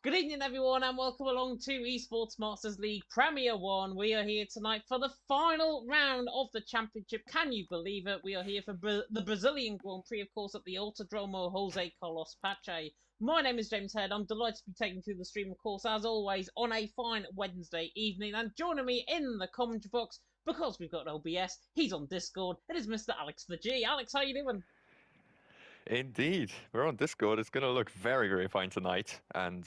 Good evening, everyone, and welcome along to Esports Masters League Premier 1. We are here tonight for the final round of the championship. Can you believe it? We are here for the Brazilian Grand Prix, of course, at the Autodromo Jose Carlos Pache. My name is James Head. I'm delighted to be taking through the stream, of course, as always, on a fine Wednesday evening. And joining me in the commentary box, because we've got OBS, he's on Discord, it is Mr. Alex the G. Alex, how you doing? Indeed, we're on Discord. It's going to look very, very fine tonight. And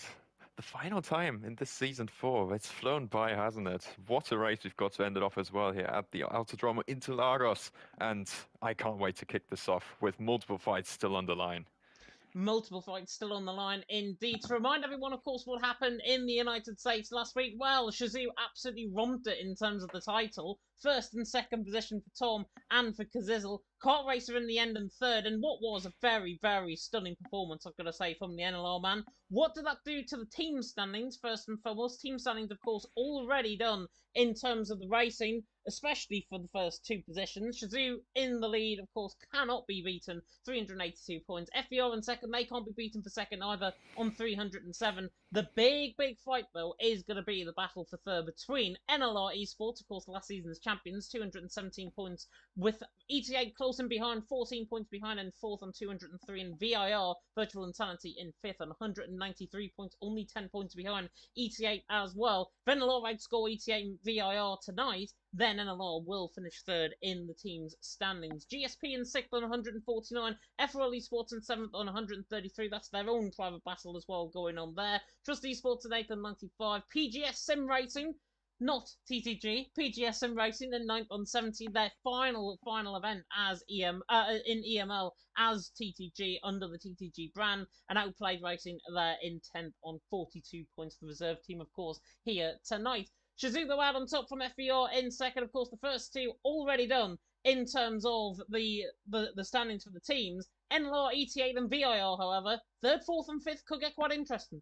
the final time in this season 4, it's flown by, hasn't it? What a race we've got to end it off as well here at the Autodromo Interlagos. And I can't wait to kick this off with multiple fights still on the line. Multiple fights still on the line indeed. To remind everyone, of course, what happened in the United States last week. Well, Shazoo absolutely romped it in terms of the title. First and second position for Tom and for Kazizel. Kart Racer in the end and third. And what was a very, very stunning performance, I've got to say, from the NLR man. What did that do to the team standings? First and foremost, team standings, of course, already done in terms of the racing, especially for the first two positions. Shazoo in the lead, of course, cannot be beaten, 382 points. FBR in second, they can't be beaten for second either, on 307. The big fight, though, is going to be the battle for third between NLR Esports, of course, last season's champions, 217 points, with ETA close in behind, 14 points behind, and fourth on 203, and VIR, Virtual Insanity, in fifth on 193 points, only 10 points behind ETA as well. If NLR outscore ETA and VIR tonight, then NLR will finish third in the team's standings. GSP in sixth on 149, FRL Esports in seventh on 133. That's their own private battle as well going on there. Trust Esports in eighth on 95. PGS Sim Racing, not TTG, PGS Sim Racing in ninth on 70. Their final event as in EML as TTG under the TTG brand, and Outplayed Racing there in 10th on 42 points. The reserve team, of course, here tonight. Shizuko out on top from FBR in second. Of course, the first two already done in terms of the standings for the teams. NLR, ETA, and VIR, however, third, fourth, and fifth could get quite interesting.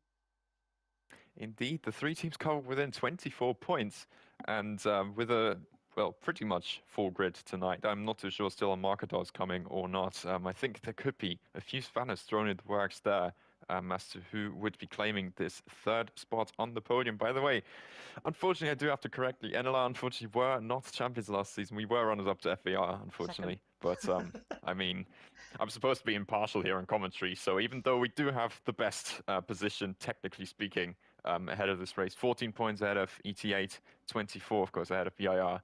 Indeed, the three teams cover within 24 points. And with a, well, pretty much full grid tonight. I'm not too sure still on Marketars coming or not. I think there could be a few spanners thrown in the works there. As to who would be claiming this third spot on the podium. By the way, unfortunately, I do have to correct you. NLR, unfortunately, were not champions last season. We were runners up to FBR, unfortunately. Second. But, I mean, I'm supposed to be impartial here in commentary. So even though we do have the best position, technically speaking, ahead of this race, 14 points ahead of ET8, 24, of course, ahead of VIR,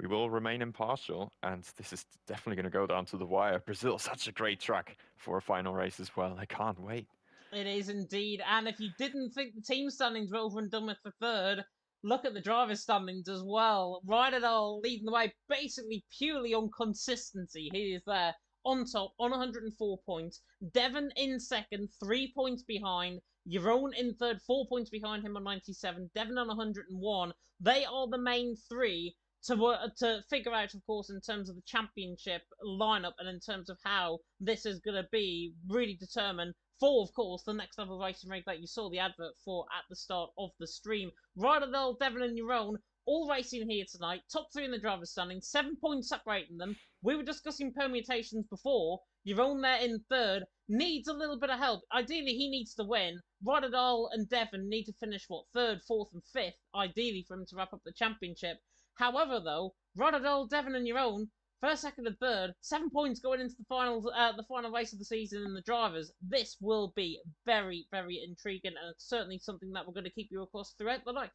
we will remain impartial. And this is definitely going to go down to the wire. Brazil, such a great track for a final race as well. I can't wait. It is indeed. And if you didn't think the team standings were over and done with for third, look at the driver's standings as well. Rydell leading the way basically purely on consistency. He is there on top on 104 points. Devon in second, 3 points behind. Jeroen in third, 4 points behind him on 97. Devon on 101. They are the main three to figure out, of course, in terms of the championship lineup and in terms of how this is going to be really determined for, of course, the next level racing rig that you saw the advert for at the start of the stream. Rydell, Devon, and Jeroen all racing here tonight. Top three in the driver's standing, 7 points separating them. We were discussing permutations before. Jeroen there in third needs a little bit of help. Ideally, he needs to win. Rydell and Devon need to finish, third, fourth, and fifth, ideally, for him to wrap up the championship. However, though, Rydell, Devon, and Jeroen, first, second, and third, 7 points going into the final race of the season in the drivers. This will be very, very intriguing, and it's certainly something that we're going to keep you across throughout the night.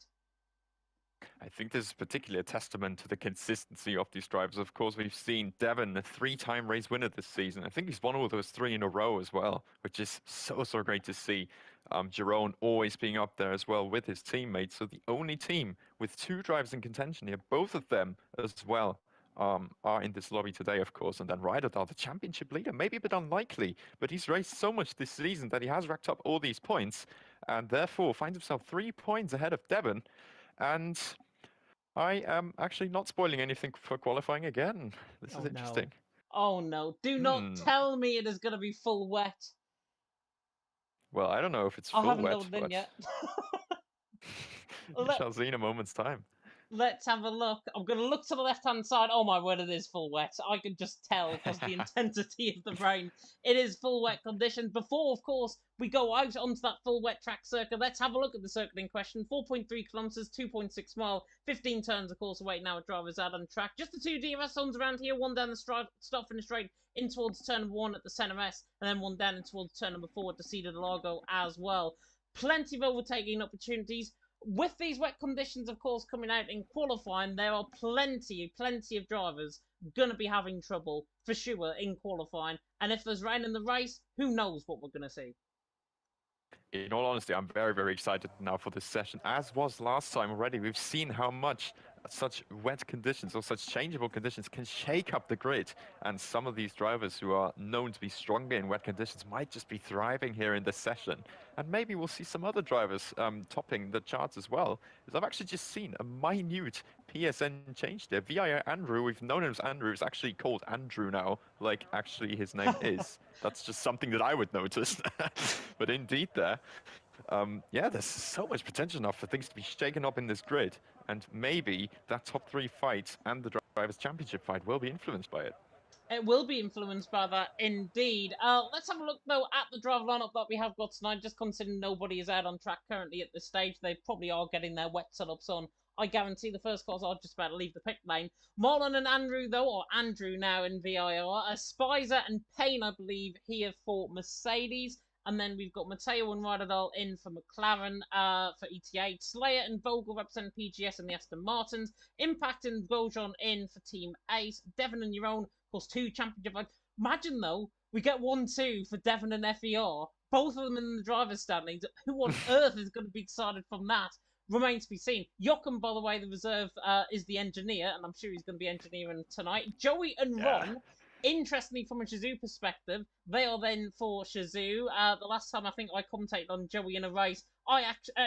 I think this is particularly a testament to the consistency of these drivers. Of course, we've seen Devon, a 3-time race winner this season. I think he's won all of those 3 in a row as well, which is so great to see. Jeroen always being up there as well with his teammates. So the only team with 2 drivers in contention here, both of them as well, are in this lobby today, of course. And then Ryder, the championship leader, maybe a bit unlikely, but he's raced so much this season that he has racked up all these points, and therefore finds himself 3 points ahead of Devon. And I am actually not spoiling anything for qualifying again. This is interesting. Oh no, do not tell me it is going to be full wet. Well, I don't know if it's I full haven't wet, loaded in but yet. we shall see in a moment's time. Let's have a look. I'm going to look to the left-hand side. Oh my word, it is full wet. I can just tell because the intensity of the rain. It is full wet conditions. Before, of course, we go out onto that full wet track circuit, let's have a look at the circuit in question. 4.3 kilometres, 2.6 mile, 15 turns, of course, away now at drivers out on track. Just the two DRS zones around here, one down the start-finish straight in towards turn number 1 at the centre S, and then one down in towards turn number 4 at the Cedar Largo as well. Plenty of overtaking opportunities. With these wet conditions, of course, coming out in qualifying, there are plenty of drivers going to be having trouble, for sure, in qualifying. And if there's rain in the race, who knows what we're going to see. In all honesty, I'm very excited now for this session. As was last time already, we've seen how much such wet conditions or such changeable conditions can shake up the grid. And some of these drivers who are known to be stronger in wet conditions might just be thriving here in this session. And maybe we'll see some other drivers topping the charts as well. Because I've actually just seen a minute PSN change there. VIR Andrew, we've known him as Andrew, is actually called Andrew now, like actually his name is. That's just something that I would notice. But indeed there, yeah, there's so much potential now for things to be shaken up in this grid. And maybe that top 3 fight and the Drivers' Championship fight will be influenced by it. It will be influenced by that, indeed. Let's have a look, though, at the driver lineup that we have got tonight. Just considering nobody is out on track currently at this stage, they probably are getting their wet setups on. I guarantee the first cars are just about to leave the pit lane. Marlon and Andrew, though, or Andrew now in VIR. Spicer and Payne, I believe, here for Mercedes. And then we've got Matteo and Ryderdal in for McLaren for ET8. Slayer and Vogel represent PGS and the Aston Martins. Impact and Grosjean in for Team Ace. Devon and Yaron, of course, 2 championship. Imagine, though, we get 1-2 for Devon and FER. Both of them in the driver's standings. Who on earth is going to be decided from that? Remains to be seen. Jochen, by the way, the reserve, is the engineer, and I'm sure he's going to be engineering tonight. Joey and Ron, interestingly, from a Shazoo perspective, they are then for Shazoo. The last time I think I commentated on Joey in a race,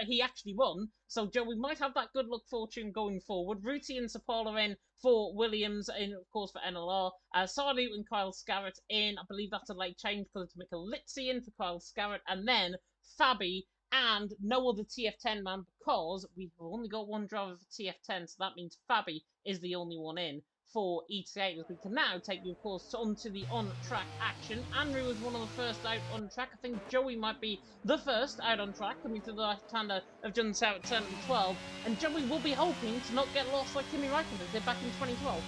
he actually won. So Joey might have that good luck fortune going forward. Ruti and Sapala in for Williams, in of course for NLR. Sardu and Kyle Scarrett in. I believe that's a late change because it's Michelizzi in for Kyle Scarrett, and then Fabi and no other TF10 man because we've only got one driver for TF10, so that means Fabi is the only one in for ETA, as we can now take you, of course, onto the on-track action. Andrew was one of the first out on track. I think Joey might be the first out on track, coming to the left-hander of John South at turn 12. And Joey will be hoping to not get lost like Kimi Räikkönen did back in 2012.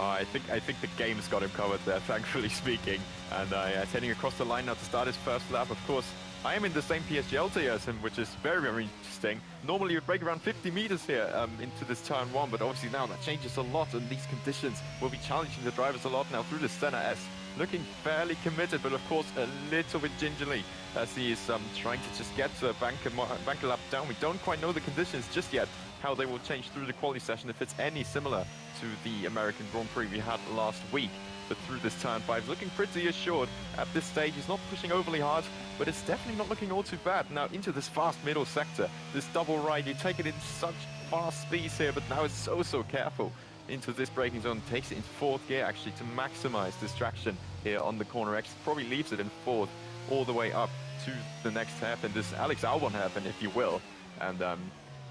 I think the game's got him covered there, thankfully speaking. And it's heading across the line now to start his first lap, of course. I am in the same PSG as him, which is very interesting. Normally you break around 50 meters here into this turn 1, but obviously now that changes a lot, and these conditions will be challenging the drivers a lot now through the center S. Looking fairly committed, but of course a little bit gingerly as he is trying to just get the banker lap down. We don't quite know the conditions just yet, how they will change through the quali session, if it's any similar to the American Grand Prix we had last week. But through this turn 5, looking pretty assured at this stage. He's not pushing overly hard, but it's definitely not looking all too bad. Now into this fast middle sector, this double right, you take it in such fast speeds here, but now it's so careful. Into this braking zone, takes it in 4th gear actually to maximize distraction here on the corner X. Probably leaves it in 4th all the way up to the next hairpin, this Alex Albon hairpin, if you will. And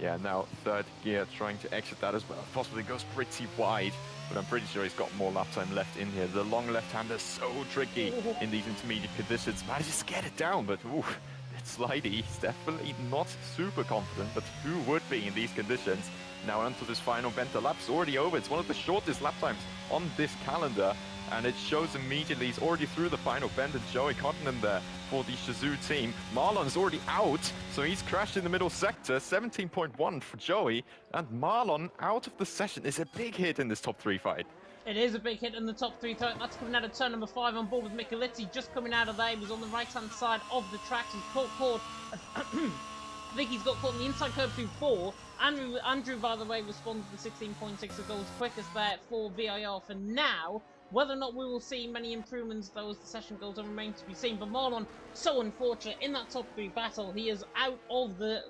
yeah, now 3rd gear, trying to exit that as well. Possibly goes pretty wide, but I'm pretty sure he's got more lap time left in here. The long left-hander is so tricky in these intermediate conditions. Manages to get it down, but ooh, it's slidey. He's definitely not super confident, but who would be in these conditions? Now onto this final bend. The lap's already over. It's one of the shortest lap times on this calendar, and it shows immediately he's already through the final bend, and Joey Cottenham there for the Shazoo team. Marlon's already out, so he's crashed in the middle sector. 17.1 for Joey, and Marlon out of the session is a big hit in this top 3 fight. It is a big hit in the top 3. That's coming out of turn number 5 on board with Michelizzi. Just coming out of there, he was on the right-hand side of the track. He's caught. I think he's got caught in the inside curb through 4, Andrew, by the way, responded to 16.6 of goals quickest there for VIR for now. Whether or not we will see many improvements, though, as the session goes on, remains to be seen. But Marlon, so unfortunate in that top 3 battle, he is out of the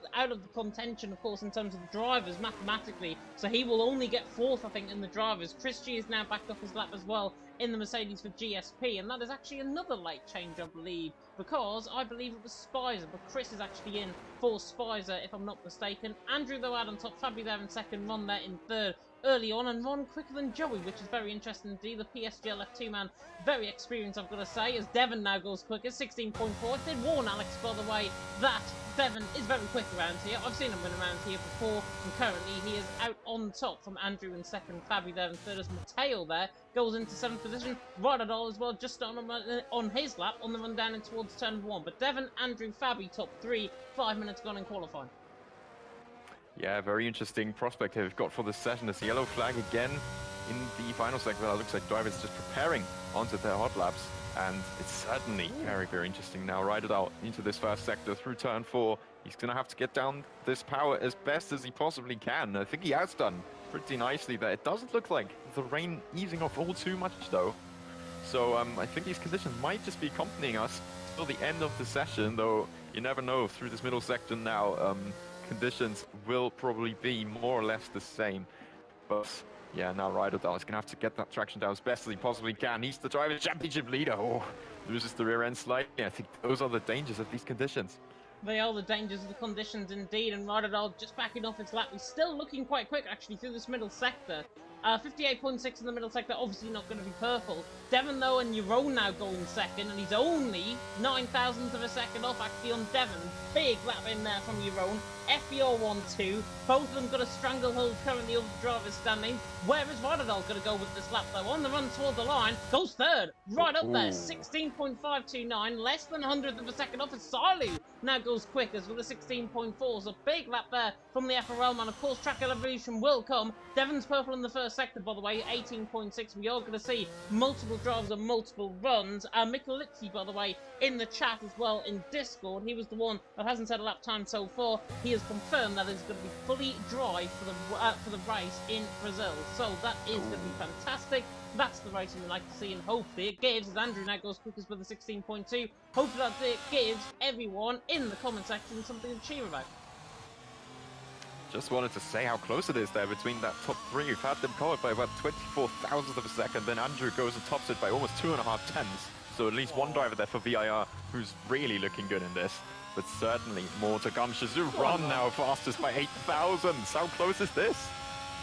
contention, of course, in terms of the drivers mathematically. So he will only get 4th, I think, in the drivers. Chris G is now backed off his lap as well in the Mercedes for GSP, and that is actually another late change, I believe, because I believe it was Spicer, but Chris is actually in for Spicer, if I'm not mistaken. Andrew, though, out on top, Fabi there in 2nd, Ron there in 3rd. Early on, and Ron quicker than Joey, which is very interesting indeed. The PSGL F2 man, very experienced, I've got to say, as Devon now goes quicker, 16.4. Did warn Alex, by the way, that Devon is very quick around here. I've seen him win around here before, and currently he is out on top from Andrew in 2nd, Fabi there in 3rd, as Mateo there goes into 7th position. Rodadol as well, just on his lap, on the run down and towards turn 1. But Devon, Andrew, Fabi, top 3, 5 minutes gone in qualifying. Yeah, very interesting prospect here we've got for this session. This yellow flag again in the final segment. It looks like drivers just preparing onto their hot laps. And it's certainly very, very interesting now. Ride it out into this first sector through turn 4. He's going to have to get down this power as best as he possibly can. I think he has done pretty nicely there. It doesn't look like the rain easing off all too much, though. So I think these conditions might just be accompanying us till the end of the session, though you never know through this middle section now. Conditions will probably be more or less the same. But yeah, now Rydell is going to have to get that traction down as best as he possibly can. He's the driver championship leader. Oh, loses the rear end slightly. I think those are the dangers of these conditions. They are the dangers of the conditions indeed, and Rydell just backing off his lap. He's still looking quite quick actually through this middle sector. 58.6 in the middle sector, obviously not going to be purple. Devon, though, and Euron now going 2nd, and he's only 9,000th of a second off actually on Devon. Big lap in there from Euron. FBR 1-2. Both of them got a stranglehold currently over the driver's standing. Where is Rydell going to go with this lap, though? On the run toward the line, goes 3rd. Right up there, 16.529, less than 100th of a second off. As Silu now goes quickest with a 16.4. So big lap there from the FRL man. Of course, track evolution will come. Devon's purple in the first sector, by the way, 18.6. We are going to see multiple drives and multiple runs. Mikulitsi, by the way, in the chat as well in Discord. He was the one that hasn't set a lap time so far. He has confirmed that it's going to be fully dry for the race in Brazil. So that is going to be fantastic. That's the racing we like to see, and hopefully it gives, as Andrew now goes quickest with a 16.2, hopefully that it gives everyone in the comment section something to cheer about. Just wanted to say how close it is there between that top 3. We've had them covered by about 24,000th of a second, then Andrew goes and tops it by almost 2.5 tenths. So at least one driver there for VIR who's really looking good in this. But certainly more to come. Shazoo Ron now fastest by 8,000. How close is this?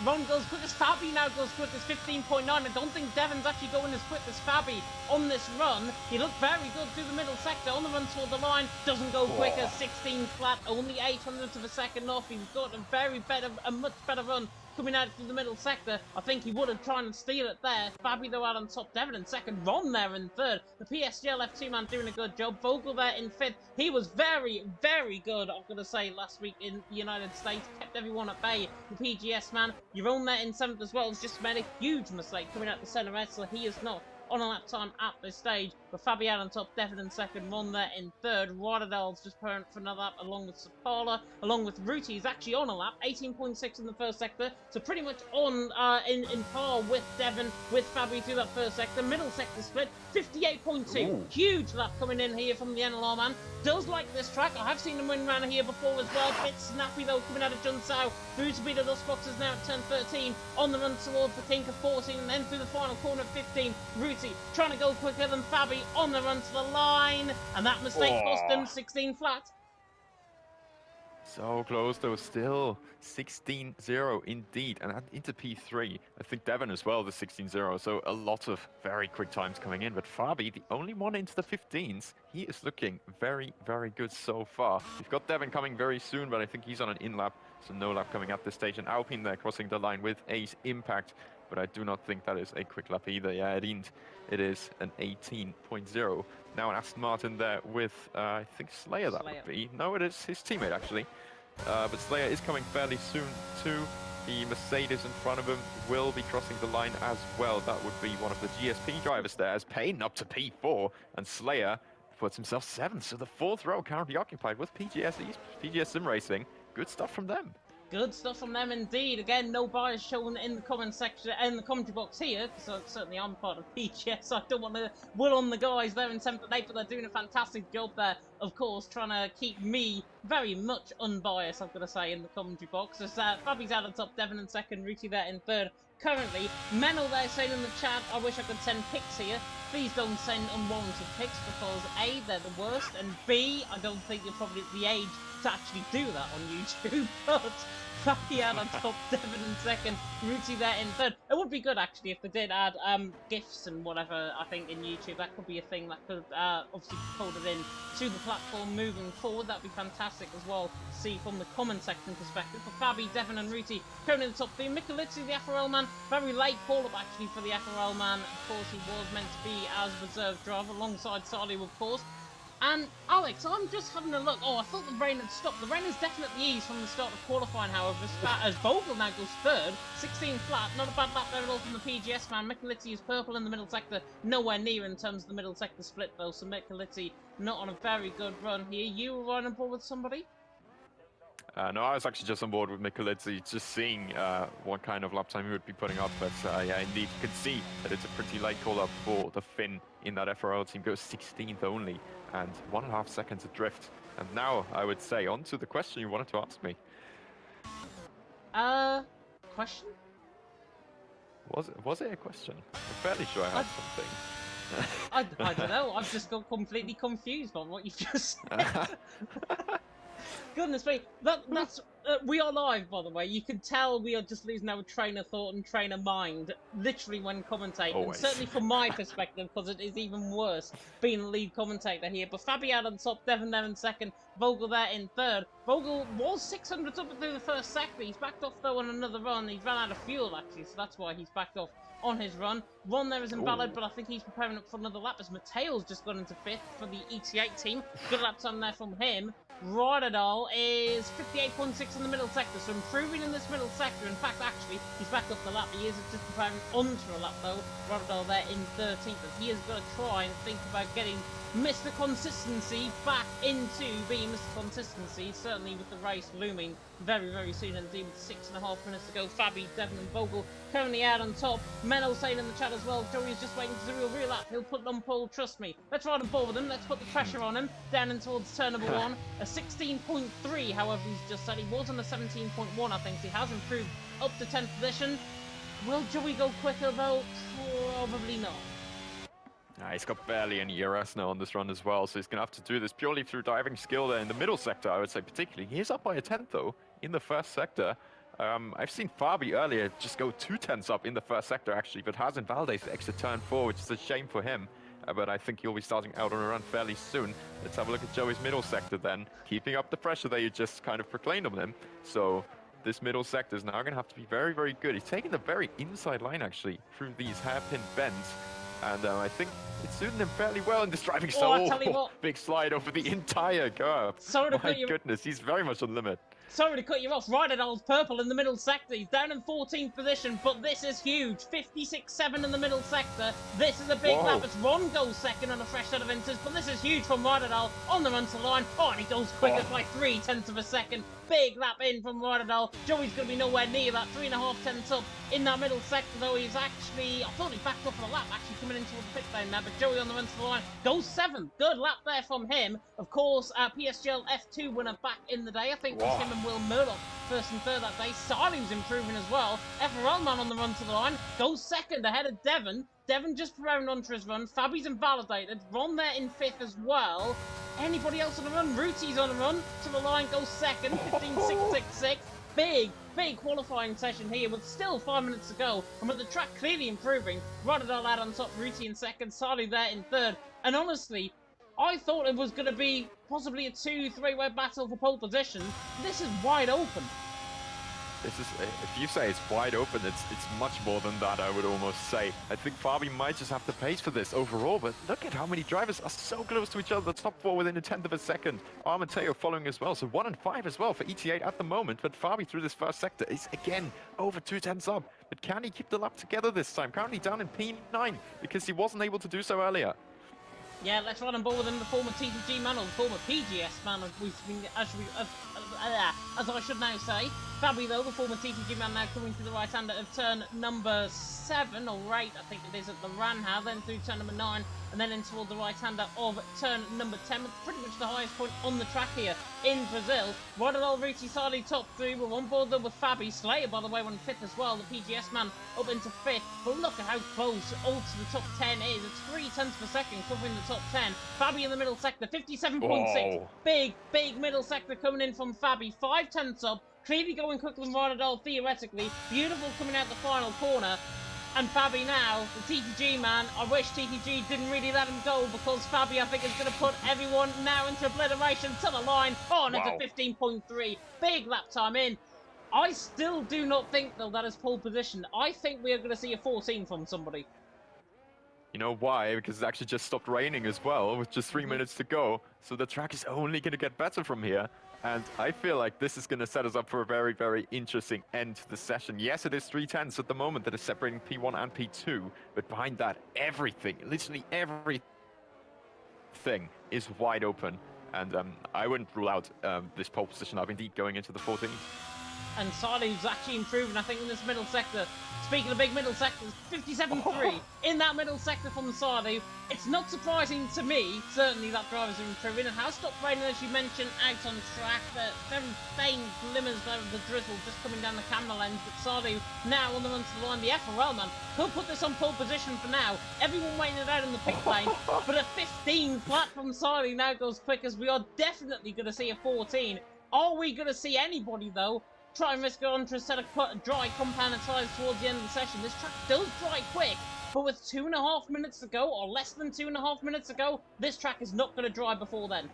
Ron goes quickest, Fabi now goes quickest, 15.9. I don't think Devon's actually going as quick as Fabi on this run. He looked very good through the middle sector. On the run toward the line, doesn't go quicker, 16 flat, only 800th of a second off. He's got a much better run coming out through the middle sector. I think he would have tried to steal it there. Fabi, though, out on top. Devon in 2nd. Ron there in 3rd. The PSGL F2 man doing a good job. Vogel there in 5th. He was very, very good, I'm going to say, last week in the United States. Kept everyone at bay. The PGS man. Euron there in 7th as well. Has just made a huge mistake coming out the centre edge, so he is not on a lap time at this stage. But Fabian on top, Devon in 2nd, Ron there in 3rd. Rodadell's just preparing for another lap along with Sapala, along with Ruti. He's actually on a lap, 18.6 in the first sector. So pretty much on in par with Devon, with Fabi through that first sector. Middle sector split, 58.2. Huge lap coming in here from the NLR man. Does like this track. I have seen him win around here before as well. Bit snappy though coming out of Junsao. Through to beat the Dust Boxes now at turn 13. On the run towards the Tinker 14. And then through the final corner at 15. Ruti trying to go quicker than Fabi on the run to the line. And that mistake cost him 16 flat. So close though, still 16-0 indeed, and into P3. I think Devon as well, the 16-0, so a lot of very quick times coming in. But Fabi, the only one into the 15s, he is looking very, very good so far. We've got Devon coming very soon, but I think he's on an in-lap, so no lap coming at this stage. And Alpine there crossing the line with Ace Impact, but I do not think that is a quick lap either. Yeah, it is an 18.0. Now an Aston Martin there with, I think Slayer that would be. No, it is his teammate actually. But Slayer is coming fairly soon too. The Mercedes in front of him will be crossing the line as well. That would be one of the GSP drivers there, as Payne up to P4, and Slayer puts himself 7th. So the 4th row currently occupied with PGS Sim Racing. Good stuff from them. Good stuff from them indeed. Again, no bias shown in the comment section, in the commentary box here, because certainly I'm part of PGS, so I don't want to wool on the guys there in 7th and 8th, but they're doing a fantastic job there, of course, trying to keep me very much unbiased, I've got to say, in the commentary box. As Fabi's out on top, Devon in 2nd, Ruti there in 3rd. Currently, Menel there saying in the chat, I wish I could send pics here. Please don't send unwarranted pics because A, they're the worst, and B, I don't think you're probably at the age to actually do that on YouTube, but Fabi out on top, Devon in 2nd, Ruti there in 3rd. It would be good actually if they did add GIFs and whatever, I think, in YouTube. That could be a thing that could obviously be folded in to the platform moving forward. That'd be fantastic as well to see from the comment section perspective. For Fabi, Devon and Ruti currently in the top 3. Mikulitsi, the FRL man, very late call-up actually for the FRL man. Of course, he was meant to be as reserve driver alongside Salu, of course. And Alex, I'm just having a look. Oh, I thought the rain had stopped. The rain has definitely eased from the start of qualifying, however, as Vogel now goes 3rd, 16 flat. Not a bad lap there at all from the PGS man. Mikulitsi is purple in the middle sector, nowhere near in terms of the middle sector split though, so Mikulitsi not on a very good run here. You were riding on board with somebody? No, I was actually just on board with Mikulitsi, just seeing what kind of lap time he would be putting up. But yeah, indeed, you can see that it's a pretty light call-up for the Finn in that FRL team. Goes 16th only, and 1.5 seconds adrift. And now, I would say, on to the question you wanted to ask me. Question? Was it a question? I'm fairly sure I had something. I don't know, I've just got completely confused by what you've just said. Goodness me, that's we are live, by the way. You can tell we are just losing our train of thought and train of mind, literally when commentating. Always. Certainly from my perspective, because it is even worse being the lead commentator here. But Fabi out on top, Devon there in 2nd, Vogel there in 3rd. Vogel was 600 up through the first sector. He's backed off though on another run. He's ran out of fuel actually, so that's why he's backed off on his run. Ron there is invalid, but I think he's preparing up for another lap as Mateo's just gone into 5th for the ET8 team. Good lap time there from him. Rodadal is 58.6 in the middle sector, so improving in this middle sector. In fact, actually, he's back up the lap. He is just preparing onto a lap, though. Rodadal there in 13th, but he has got to try and think about getting Mr. Consistency back into being Mr. Consistency, certainly with the race looming very, very soon indeed, with 6.5 minutes to go. Fabi, Devon and Vogel currently out on top. Menel saying in the chat as well, Joey's just waiting to do a real lap. He'll put it on pole, trust me. Let's ride on board with him. Let's put the pressure on him. Down in towards turn number 1. A 16.3, however, he's just said. He was on a 17.1, I think. So he has improved up to 10th position. Will Joey go quicker, though? Probably not. He's got barely any ERS now on this run as well, so he's going to have to do this purely through diving skill there in the middle sector, I would say particularly. He is up by a 10th, though, in the first sector. I've seen Fabi earlier just go 2 tenths up in the first sector, actually, but has invalidated the extra turn 4, which is a shame for him. But I think he'll be starting out on a run fairly soon. Let's have a look at Joey's middle sector then, keeping up the pressure that you just kind of proclaimed on him. So this middle sector is now going to have to be very, very good. He's taking the very inside line, actually, through these hairpin bends. And I think it's suiting him fairly well in this driving style. Big slide over the entire curve. My goodness, he's very much on limit. Sorry to cut you off. Rodadal's purple in the middle sector. He's down in 14th position, but this is huge. 56.7 in the middle sector. This is a big lap as Ron goes 2nd on a fresh set of inters, but this is huge from Rodadal on the run to line. Oh, and he goes quicker by 0.3 of a second. Big lap in from Rodadal. Joey's going to be nowhere near that. 3.5 tenths up in that middle sector, though. He's actually, I thought he backed up for the lap, actually coming into the pit lane there, but Joey on the run to the line goes 7th. Good lap there from him. Of course, PSGL F2 winner back in the day. I think it was him and Will Murdoch 1st and 3rd that day. Salim's improving as well. FRL man on the run to the line goes 2nd ahead of Devon. Devon just preparing onto his run. Fabi's invalidated. Ron there in 5th as well. Anybody else on the run? Ruti's on the run to the line, goes 2nd, 15.666. Big qualifying session here with still 5 minutes to go. And with the track clearly improving, Rodadal out on top, Ruti in 2nd, Sali there in 3rd. And honestly, I thought it was going to be possibly a 2-3-way battle for pole position. This is wide open. This is, if you say it's wide open, it's much more than that, I would almost say. I think Fabi might just have the pace for this overall, but look at how many drivers are so close to each other. The top 4 within a 10th of a second. Mateo following as well, so 1 and 5 as well for ET8 at the moment. But Fabi through this first sector is again over 2 tenths up. But can he keep the lap together this time? Currently down in P9 because he wasn't able to do so earlier. Yeah, let's run on board with him, the former TTG man, or the former PGS man, as I should now say. Fabi, though, the former TTG man, now coming to the right-hander of turn number 7, or 8, I think it is, at the Ranha, then through turn number 9, and then in toward the right-hander of turn number 10, with pretty much the highest point on the track here in Brazil. Rodadol, Ruti, Sadi, top 3. We're on board, though, with Fabi. Slayer, by the way, won 5th as well. The PGS man up into 5th. But look at how close all to the top 10 is. It's 3 tenths per second covering the top 10. Fabi in the middle sector, 57.6. Big middle sector coming in from Fabi. 5 tenths up. Clearly going quicker than Rodadol, theoretically. Beautiful coming out the final corner. And Fabi now, the TTG man, I wish TTG didn't really let him go, because Fabi, I think, is going to put everyone now into obliteration to the line. Oh, and wow. into 15.3. Big lap time in. I still do not think, though, that is pole position. I think we are going to see a 14 from somebody. You know why? Because it actually just stopped raining as well, with just 3 minutes to go. So the track is only going to get better from here. And I feel like this is going to set us up for a very, very interesting end to the session. Yes, it is 3 tenths at the moment that is separating P1 and P2. But behind that, everything, literally everything is wide open. And I wouldn't rule out this pole position of indeed going into the 14th. And Sardi's actually improving, I think, in this middle sector. Speaking of big middle sectors, 57.3 in that middle sector from Sardi. It's not surprising to me, certainly, that drivers are improving. And has stopped raining, as you mentioned, out on track. The very faint glimmers of the drizzle just coming down the camera lens. But Sardi now on the run to the line. The FRL man could put this on pole position for now. Everyone waiting it out in the pit lane. But a 15 flat from Sardi now goes quick, as we are definitely going to see a 14. Are we going to see anybody, though, try and risk on to a set of dry compound tyres towards the end of the session? This track does dry quick, but with 2.5 minutes to go, or less than 2.5 minutes to go, this track is not going to dry before then.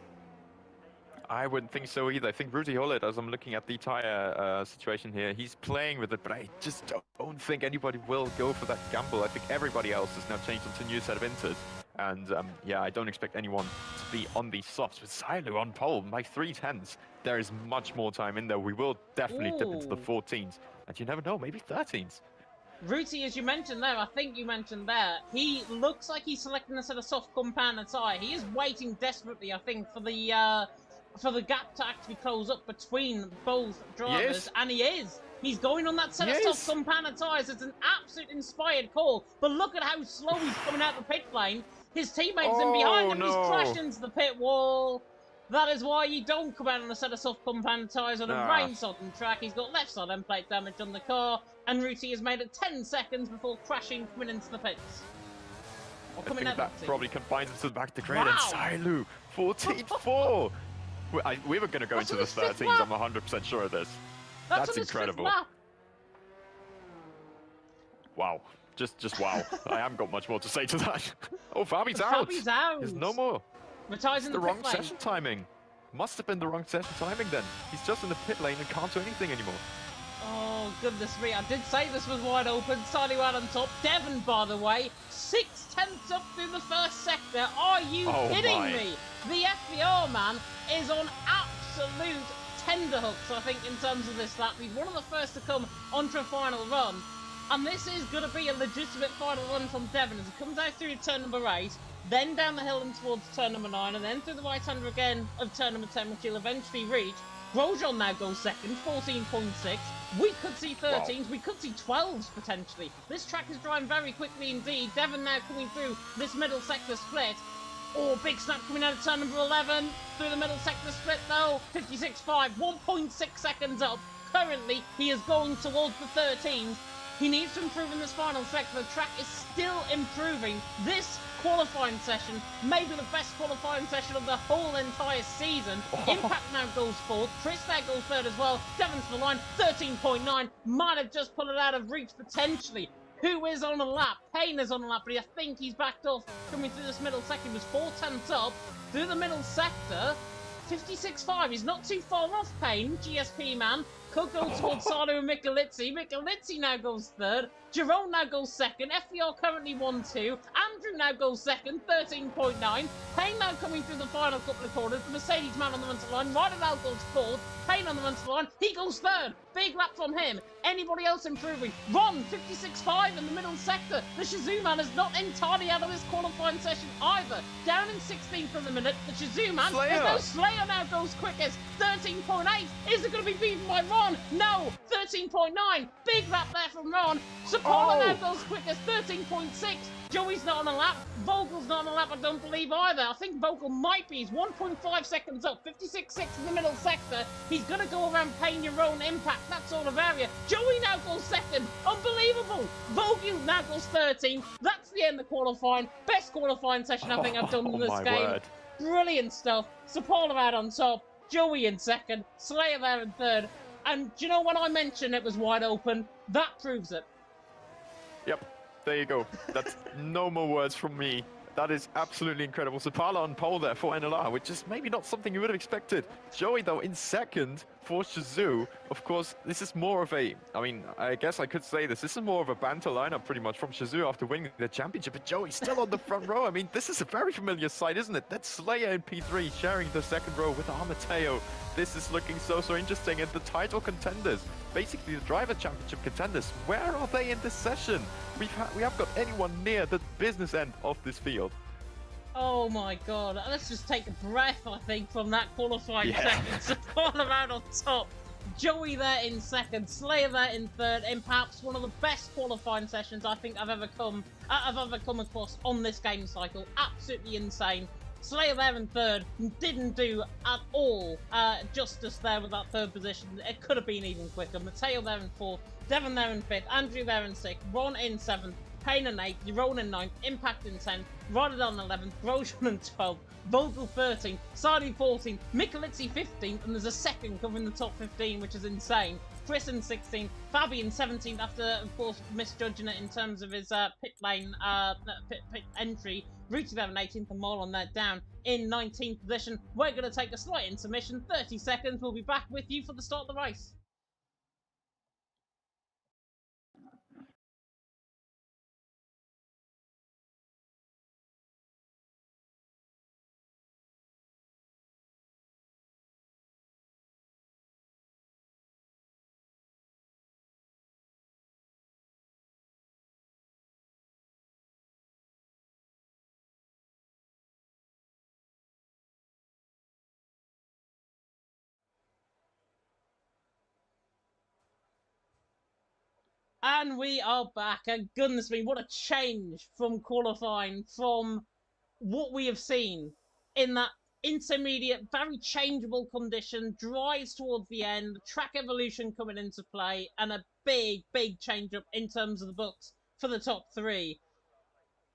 I wouldn't think so either. I think Ruti Hullet, as I'm looking at the tyre situation here, he's playing with it, but I just don't think anybody will go for that gamble. I think everybody else has now changed onto a new set of inters. And yeah, I don't expect anyone to be on these softs. With Silu on pole by 3 tenths, there is much more time in there. We will definitely dip into the 14s. And you never know, maybe 13s. Ruti, as you mentioned there, I think you mentioned there, he looks like he's selecting a set of soft compound tyre. He is waiting desperately, I think, for the gap to actually close up between both drivers, and he is. He's going on that set of soft compound tyres. It's an absolute inspired call. But look at how slow he's coming out the pit lane. His teammates in behind him. He's crashed into the pit wall. That is why you don't come out on a set of soft compound tyres on a rain-sodden track. He's got left side end plate damage on the car, and Ruti has made it 10 seconds before crashing, coming into the pits. Or coming out that probably confines him to the back of the grid. And Silu, 14-4. We were going to go into the 13s. I'm 100% sure of this. That's incredible. Wow. Just wow. I haven't got much more to say to that. Oh, Fabi's out. Fabi's out. There's no more. Retires in the wrong session timing. Must have been the wrong session timing then. He's just in the pit lane and can't do anything anymore. Oh, goodness me. I did say this was wide open. Starting out on top. Devon, by the way, 6 tenths up through the first sector. Are you kidding me? The FBR man is on absolute tenderhooks, I think, in terms of this lap. He's one of the first to come onto a final run. And this is going to be a legitimate final run from Devon as he comes out through turn number 8, then down the hill and towards turn number 9, and then through the right-hander again of turn number 10, which he'll eventually reach. Grosjean now goes second, 14.6. We could see 13s, we could see 12s potentially. This track is driving very quickly indeed. Devon now coming through this middle sector split. Oh, big snap coming out of turn number 11. Through the middle sector split though, 56.5, 1.6 seconds up. Currently, he is going towards the 13s. He needs to improve in this final sector. The track is still improving. This qualifying session may be the best qualifying session of the whole entire season. Impact now goes fourth. Chris now goes third as well. Devon's to the line, 13.9. Might have just put it out of reach potentially. Who is on a lap? Payne is on a lap, but I think he's backed off coming through this middle sector. He was 4 tenths up through the middle sector. 56.5. He's not too far off Payne. GSP man. Could go towards Sardo and Michelizzi. Michelizzi now goes third. Jerome now goes second. FBR currently 1-2. Andrew now goes second, 13.9. Payne now coming through the final couple of corners. The Mercedes man on the run to the line. Rodadol goes fourth. Payne on the run to the line. He goes third. Big lap from him. Anybody else improving? Ron, 56.5 in the middle sector. The Shazoo man is not entirely out of this qualifying session either. Down in 16th of the minute. The Shazoo man is now Slayer now goes quickest, 13.8. Is it going to be beaten by Ron? Ron, no, 13.9. Big lap there from Ron. Sapala now goes quickest, 13.6. Joey's not on a lap. Vogel's not on a lap, I don't believe either. I think Vogel might be. He's 1.5 seconds up, 56.6 in the middle sector. He's going to go around paying your own impact, that sort of area. Joey now goes second. Unbelievable. Vogel now goes 13. That's the end of qualifying. Best qualifying session I think I've done in this game. Word. Brilliant stuff. Sapala out on top. Joey in second. Slayer there in third. And do you know when I mentioned it was wide open? That proves it. Yep. There you go. That's no more words from me. That is absolutely incredible. Sapala on pole there for NLR, which is maybe not something you would have expected. Joey, though, in second for Shizou. Of course, this is more of a, I mean, I guess I could say this is more of a banter lineup pretty much from Shizou after winning the championship. But Joey's still on the front row. I mean, this is a very familiar sight, isn't it? That's Slayer in P3 sharing the second row with Armateo. This is looking so interesting. And the title contenders, basically the driver championship contenders, where are they in this session? We haven't got anyone near the business end of this field. Oh my god, let's just take a breath, I think, from that qualifying second. Sapala out on top, Joey there in second, Slayer there in third, in perhaps one of the best qualifying sessions I think I've ever come across on this game cycle. Absolutely insane. Slayer there in third, didn't do at all justice there with that third position. It could have been even quicker. Mateo there in fourth, Devon there in fifth, Andrew there in sixth, Ron in seventh, Payne in 8th, Jeroen in 9th, Impact in 10th, Rodadel in 11th, Grosjean in 12th, Vogel 13th, Sardi 14th, Michelizzi 15th, and there's a second covering the top 15, which is insane. Chris in 16th, Fabi in 17th after, of course, misjudging it in terms of his pit lane pit entry. Ruti there in 18th and Marlon there down in 19th position. We're going to take a slight intermission, 30 seconds. We'll be back with you for the start of the race. And we are back, and goodness me, what a change from qualifying, from what we have seen in that intermediate, very changeable condition, dries towards the end, track evolution coming into play, and a big change up in terms of the books for the top three.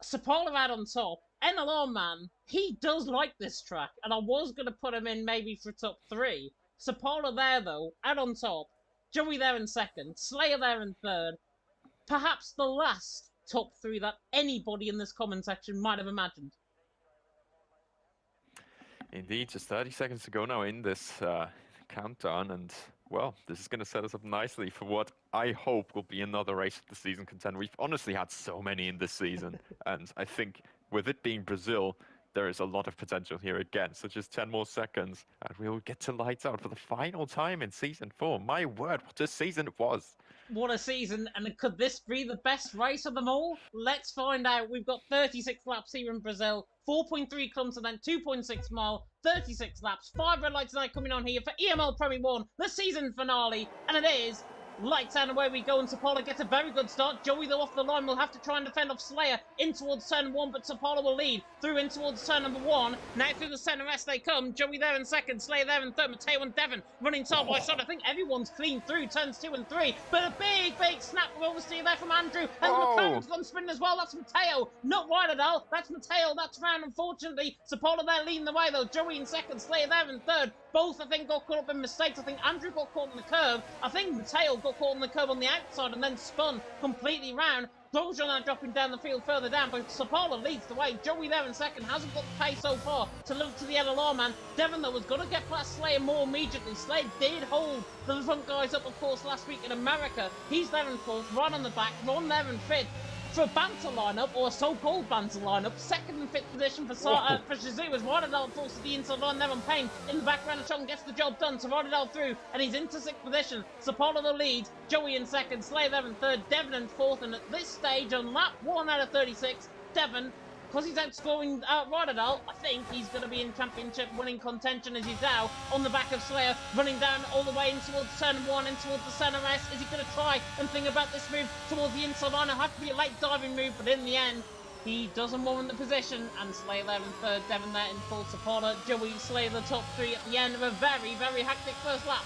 Sapala out on top. NLR man, he does like this track, and I was going to put him in maybe for top three. Sapala there though, out on top. Joey there in second, Slayer there in third. Perhaps the last top three that anybody in this comment section might have imagined. Indeed, just 30 seconds to go now in this countdown, and well, this is going to set us up nicely for what I hope will be another race of the season contender. We've honestly had so many in this season, and I think with it being Brazil, there is a lot of potential here again. So just 10 more seconds, and we'll get to lights out for the final time in Season 4. My word, what a season it was. What a season, and could this be the best race of them all? Let's find out. We've got 36 laps here in Brazil, 4.3 kilometers and then 2.6 mile, 36 laps, 5 red lights tonight coming on here for EML Premier 1, the season finale, and it is lights out and away we go, and Sapala gets a very good start. Joey, though, off the line, will have to try and defend off Slayer in towards turn 1, but Sapala will lead through in towards turn number 1. Now through the centre S they come. Joey there in second, Slayer there in third, Mateo and Devon running side by side. I think everyone's clean through turns 2 and 3, but a big snap of oversteer there from Andrew, and McLaren's gone sprinting as well. That's Mateo, not Rodadel. That's Mateo, that's round, unfortunately. Sapala there leading the way, though. Joey in second, Slayer there in third. Both, I think, got caught up in mistakes. I think Andrew got caught in the curve. I think Mateo got caught in the curve on the outside and then spun completely round. Grosjean now dropping down the field further down, but Sapala leads the way. Joey there in second, hasn't got the pace so far to look to the LLR man. Devon, though, was going to get past Slayer more immediately. Slayer did hold the front guys up, of course, last week in America. He's there in fourth, Ron on the back, Ron there in fifth. For a banter lineup, or a so-called banter lineup, second and fifth position for Shizou as Rodadel forces the inside line there on Payne. In the background, Chong gets the job done, so Rodadel through, and he's into sixth position. Sapala the lead, Joey in second, Slayer there in third, Devon in fourth, and at this stage, on lap 1 out of 36, Devon because he's outscoring Rodadal, I think he's going to be in championship winning contention as he's now on the back of Slayer, running down all the way in towards turn 1 and towards the center S. Is he going to try and think about this move towards the inside line? It'll have to be a late diving move, but in the end, he doesn't warrant the position, and Slayer there in third, Devon there in full supporter. Joey Slayer the top 3 at the end of a very, very hectic first lap.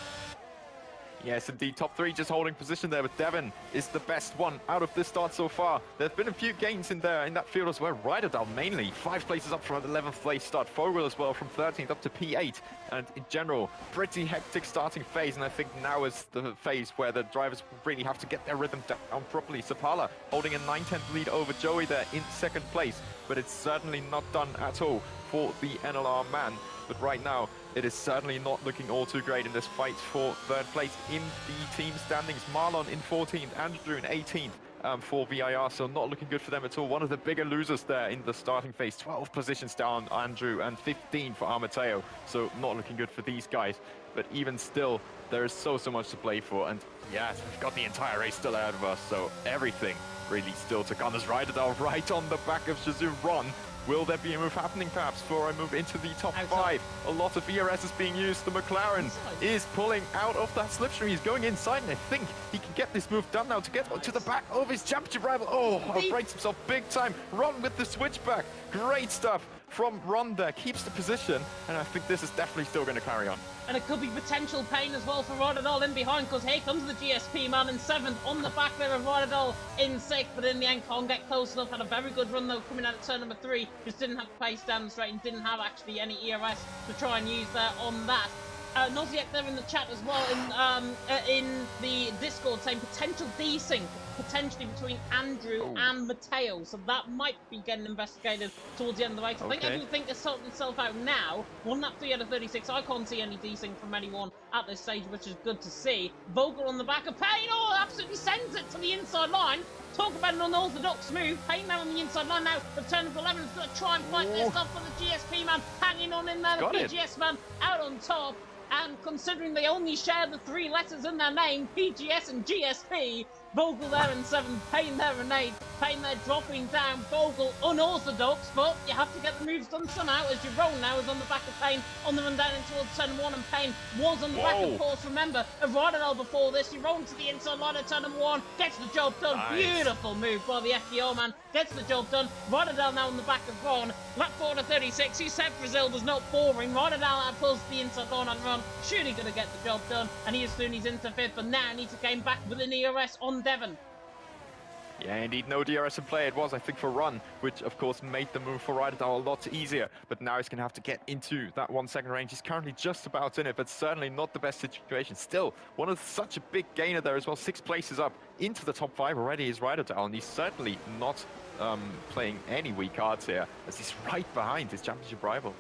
Yes, indeed, top 3 just holding position there, but Devon is the best one out of this start so far. There's been a few gains in there in that field as well. Ryderdal mainly 5 places up from the 11th place start. Fogel as well from 13th up to P8. And in general, pretty hectic starting phase. And I think now is the phase where the drivers really have to get their rhythm down properly. Sapala holding a 9/10 lead over Joey there in 2nd place. But it's certainly not done at all for the NLR man. But right now, it is certainly not looking all too great in this fight for 3rd place in the team standings. Marlon in 14th, Andrew in 18th for VIR, so not looking good for them at all. One of the bigger losers there in the starting phase. 12 positions down, Andrew, and 15 for Amateo, so not looking good for these guys. But even still, there is so much to play for, and yes, we've got the entire race still ahead of us, so everything really still to come. As Ryderdal right on the back of Shazoo Ron. Will there be a move happening perhaps for a move into the top 5? A lot of ERS is being used. The McLaren is pulling out of that slipstream. He's going inside, and I think he can get this move done now to get to the back of his championship rival. Oh, breaks himself big time. Ron with the switchback. Great stuff from Ron there. Keeps the position, and I think this is definitely still going to carry on. And it could be potential pain as well for Rodadal in behind, because here comes the GSP man in 7th on the back there of Rodadal in 6th, but in the end can't get close enough. Had a very good run though coming out of turn number 3, just didn't have the pace down the straight and didn't have actually any ERS to try and use there on that. Noziek there in the chat as well in the Discord saying potential desync potentially between Andrew and Mateo, so that might be getting investigated towards the end of the race. I think everything has sorted itself out now. 1 lap 3 out of 36. I can't see any desync from anyone at this stage, which is good to see. Vogel on the back of Payne, absolutely sends it to the inside line. Talk about an unorthodox move. Payne now on the inside line now of turn number 11 is going to try and fight this stuff for the GSP man, hanging on in there. The PGS man out on top. And considering they only share the 3 letters in their name, PGS and GSP, Vogel there in 7th, Payne there in 8th, Payne there dropping down, Vogel unorthodox, but you have to get the moves done somehow, as Jerome now is on the back of Payne, on the run down in towards turn 1, and Payne was on the back, of course, remember, of Rodadal before this. Jerome to the inside line of turn number 1, gets the job done. Nice. Beautiful move by the FDO man, gets the job done. Rodadal now on the back of Ron, lap 4 to 36, he said Brazil was not boring. Rodadal pulls the inside line on Ron, surely going to get the job done, and he assumed he's into 5th, but now needs to gain back with an ERS on Devon. Yeah, indeed, no DRS in play. It was, I think, for Ron, which, of course, made the move for Ryderdal a lot easier. But now he's going to have to get into that 1 second range. He's currently just about in it, but certainly not the best situation. Still, one of such a big gainer there as well. 6 places up into the top 5 already is Ryderdal, and he's certainly not playing any weak cards here, as he's right behind his championship rival.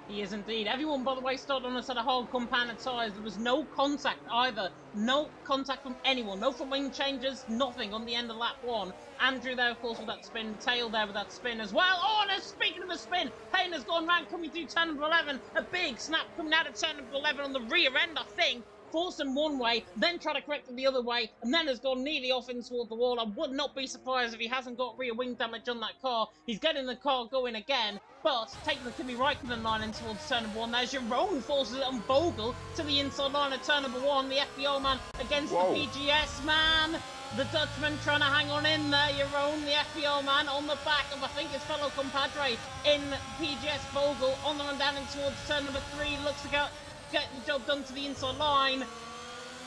He is indeed. Everyone, by the way, started on a set of hard compounded tyres. There was no contact either. No contact from anyone. No from wing changes. Nothing on the end of lap 1. Andrew there, of course, with that spin. Tail there with that spin as well. Oh, and speaking of a spin, Payne has gone round coming through turn number 11. A big snap coming out of turn number 11 on the rear end, I think. Forced him one way, then try to correct him the other way, and then has gone nearly off in toward the wall. I would not be surprised if he hasn't got rear wing damage on that car. He's getting the car going again, but taking the Kimi Raikkonen line in towards turn number 1. There's Jerome forces it on Vogel to the inside line of turn number 1. The FBO man against the PGS man. The Dutchman trying to hang on in there. Jerome, the FBO man, on the back of, I think, his fellow compadre in PGS Vogel on the run down in towards turn number 3. Looks to get the job done to the inside line.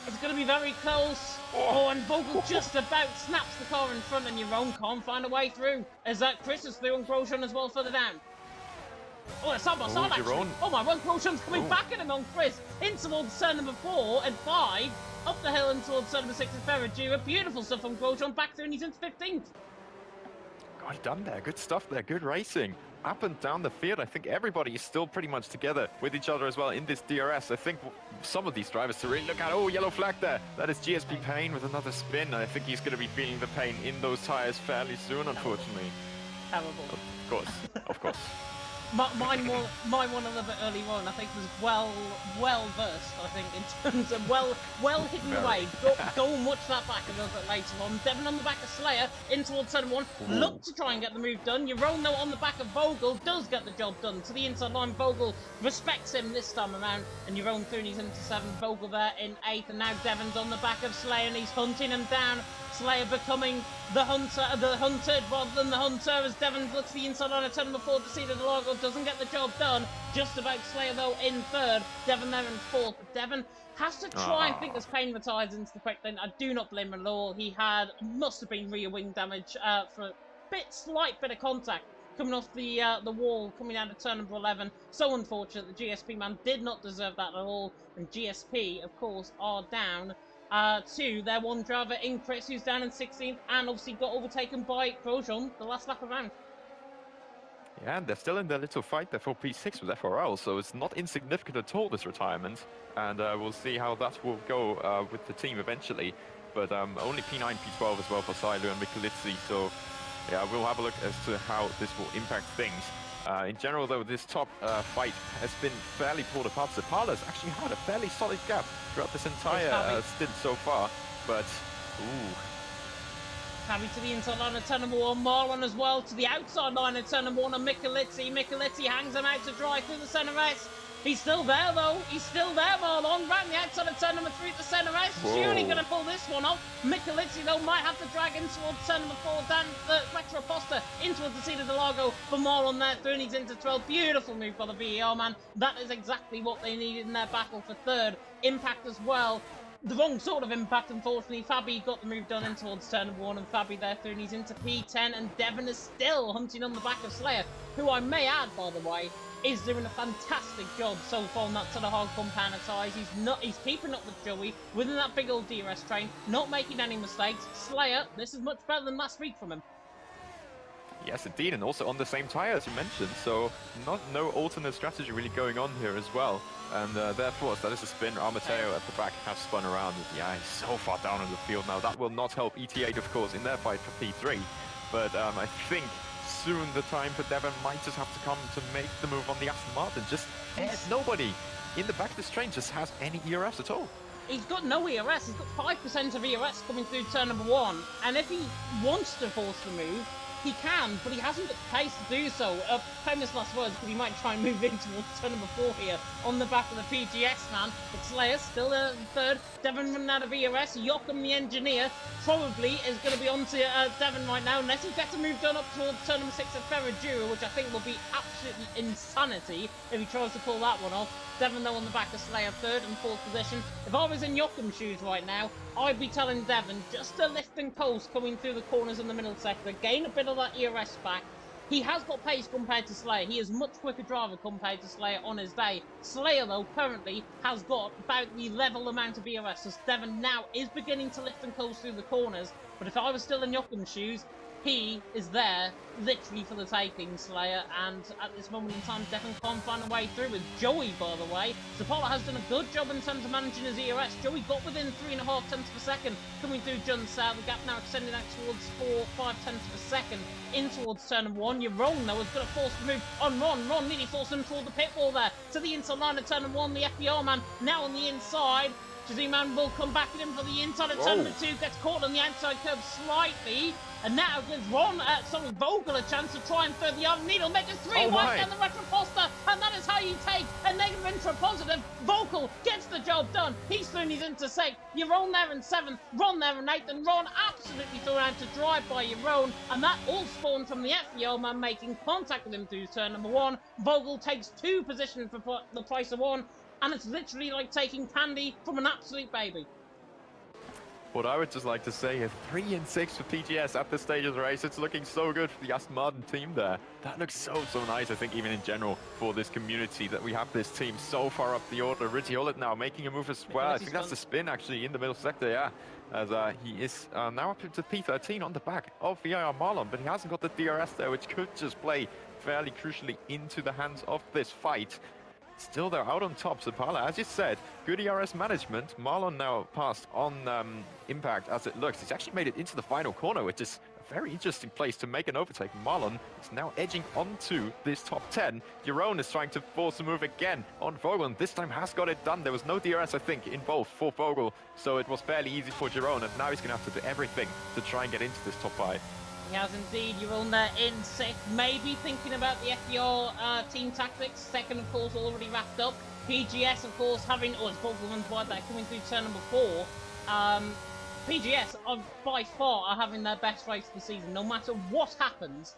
It's going to be very close. Oh, and Vogel just about snaps the car in front, and Jerome can't find a way through. As that Chris is through, and Grosjean as well further down. Oh, it's side by side, actually. Oh my word, Grosjean's coming back at him on Chris. In towards turn number 4 and 5. Up the hill and towards turn number 6 is Ferragira. Beautiful stuff from Grosjean. Back through, and he's into 15th. Got done there. Good stuff there. Good racing. Up and down the field, I think everybody is still pretty much together with each other as well in this DRS. I think some of these drivers to really look at. Oh, yellow flag there. That is GSP Payne with another spin. I think he's going to be feeling the pain in those tires fairly soon, unfortunately. Terrible. Of course. Mine won a little bit early on. I think was well versed. I think in terms of well hidden away. Go and watch that back a little bit later on. Devon on the back of Slayer in towards turn 1. Look to try and get the move done. Jerome though on the back of Vogel does get the job done to the inside line. Vogel respects him this time around, and Jerome through and he's into 7. Vogel there in 8th, and now Devon's on the back of Slayer and he's hunting him down. Slayer becoming the hunted rather than the hunter as Devon looks the inside line of turn number 4 to see that the logo doesn't get the job done. Just about Slayer though in 3rd, Devon there in 4th. But Devon has to try and think this pain retides into the quick lane. I do not blame him at all. He must have been rear wing damage for a slight bit of contact coming off the wall, coming down to turn number 11. So unfortunate. The GSP man did not deserve that at all. And GSP, of course, are down to their one driver in Chris, who's down in 16th, and obviously got overtaken by Grosjean the last lap around. Yeah, and they're still in their little fight there for P6 with FRL, so it's not insignificant at all, this retirement. And we'll see how that will go with the team eventually. But only P9, P12 as well for Sailu and Mikulitsi, so yeah, we'll have a look as to how this will impact things. In general, though, this top fight has been fairly pulled apart. Zapala's actually had a fairly solid gap throughout this entire stint so far, but ooh. Cabby to the inside line of turn number 1, Marlon as well to the outside line of turn number 1 and Mikulitsi. Mikulitsi hangs him out to dry through the centre race. He's still there though, he's still there, Marlon, round the outside of turn number 3 to centre race. Surely going to pull this one off. Mikulitsi though might have to drag in towards turn number 4, down the Retro Poster, in towards the seat of the Largo for Marlon there, through and he's into 12. Beautiful move by the VER man. That is exactly what they needed in their battle for 3rd. Impact as well. The wrong sort of impact, unfortunately. Fabi got the move done in towards turn number 1, and Fabi there through, and he's into P10, and Devon is still hunting on the back of Slayer, who I may add, by the way, is doing a fantastic job so far on that sort of hard compound ties. He's keeping up with Joey within that big old DRS train, not making any mistakes. Slayer, this is much better than last week from him. Yes, indeed, and also on the same tyre as you mentioned, so no alternate strategy really going on here as well. And therefore, that is a spin. Armateo at the back has spun around. Yeah, he's so far down in the field now. That will not help ET8, of course, in their fight for P3. But I think soon the time for Devon might just have to come to make the move on the Aston Martin. Just nobody in the back of this train just has any ERS at all. He's got no ERS. He's got 5% of ERS coming through turn number 1. And if he wants to force the move, he can, but he hasn't got the pace to do so. Famous last words, because he might try and move in towards turn number 4 here on the back of the PGX man. But Slayer still in 3rd. Devon running out of ERS. Joachim, the engineer, probably is going to be on to Devon right now, unless he gets a move done up towards turn number 6 of Ferragura, which I think will be absolutely insanity if he tries to pull that one off. Devon though on the back of Slayer, 3rd and 4th position. If I was in Joachim's shoes right now, I'd be telling Devon just to lift and coast coming through the corners in the middle sector, gain a bit of that ERS back. He has got pace compared to Slayer. He is much quicker driver compared to Slayer on his day. Slayer, though, currently has got about the level amount of ERS, as Devon now is beginning to lift and coast through the corners. But if I was still in Joachim's shoes, he is there literally for the taking, Slayer, and at this moment in time, Devon can't find a way through with Joey, by the way. Zapala has done a good job in terms of managing his ERS. Joey got within 3.5 tenths per second coming through John South. The gap now extending out towards 4-5 tenths per second in towards turn 1. You're wrong, though, is going to force the move on Ron. Ron nearly forced him toward the pit wall there to the inside line of turn 1. The FBR man now on the inside. Man will come back at him for the inside of turn 2, gets caught on the outside curve slightly, and now gives Vogel a chance to try and throw the arm needle, make it 3 wide down the retro poster, and that is how you take a negative intra positive. Vogel gets the job done. He's through and he's into 6th. Jeroen there in 7th, Ron there in 8th, and Ron absolutely thrown out to drive by Jeroen, and that all spawned from the FBO man making contact with him through turn number 1. Vogel takes 2 positions for the price of 1. And it's literally like taking candy from an absolute baby. What I would just like to say is 3 and 6 for PGS at this stage of the race. It's looking so good for the Aston Martin team there. That looks so nice, I think, even in general, for this community, that we have this team so far up the order. Richie Hollett now making a move as well. I think that's the spin, actually, in the middle sector, yeah. As he is now up to P13 on the back of VIR Marlon, but he hasn't got the DRS there, which could just play fairly crucially into the hands of this fight. Still, they're out on top. Zapala, as you said, good ERS management. Marlon now passed on Impact as it looks. He's actually made it into the final corner, which is a very interesting place to make an overtake. Marlon is now edging onto this top 10. Jeroen is trying to force a move again on Vogel, and this time has got it done. There was no DRS, I think, involved for Vogel, so it was fairly easy for Jeroen, and now he's going to have to do everything to try and get into this top 5. He has indeed. Jeroen there in 6th, maybe thinking about the FDR team tactics. Second, of course, already wrapped up. PGS, of course, having... Oh, it's Vogelman's wide there coming through turn number 4. PGS, by far, are having their best race of the season. No matter what happens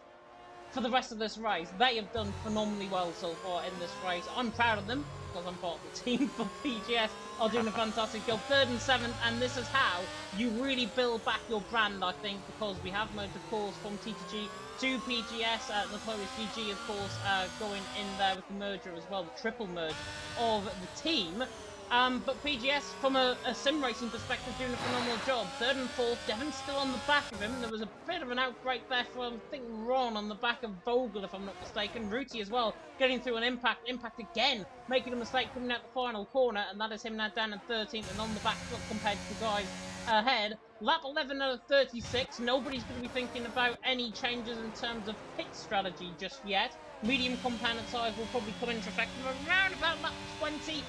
for the rest of this race, they have done phenomenally well so far in this race. I'm proud of them, because I'm part of the team for PGS. Are doing a fantastic job. 3rd and 7th, and this is how you really build back your brand, I think, because we have merged, of course, from T2G to PGS. The Polish GG, of course, going in there with the merger as well, the triple merge of the team. But PGS, from a sim racing perspective, doing a phenomenal job. 3rd and 4th, Devon's still on the back of him. There was a bit of an outbreak there from, I think, Ron on the back of Vogel, if I'm not mistaken. Ruti as well, getting through an impact again, making a mistake coming out the final corner, and that is him now down in 13th and on the back foot compared to the guys ahead. Lap 11 out of 36, nobody's going to be thinking about any changes in terms of pit strategy just yet. Medium compounded size will probably come into effect around about lap 20.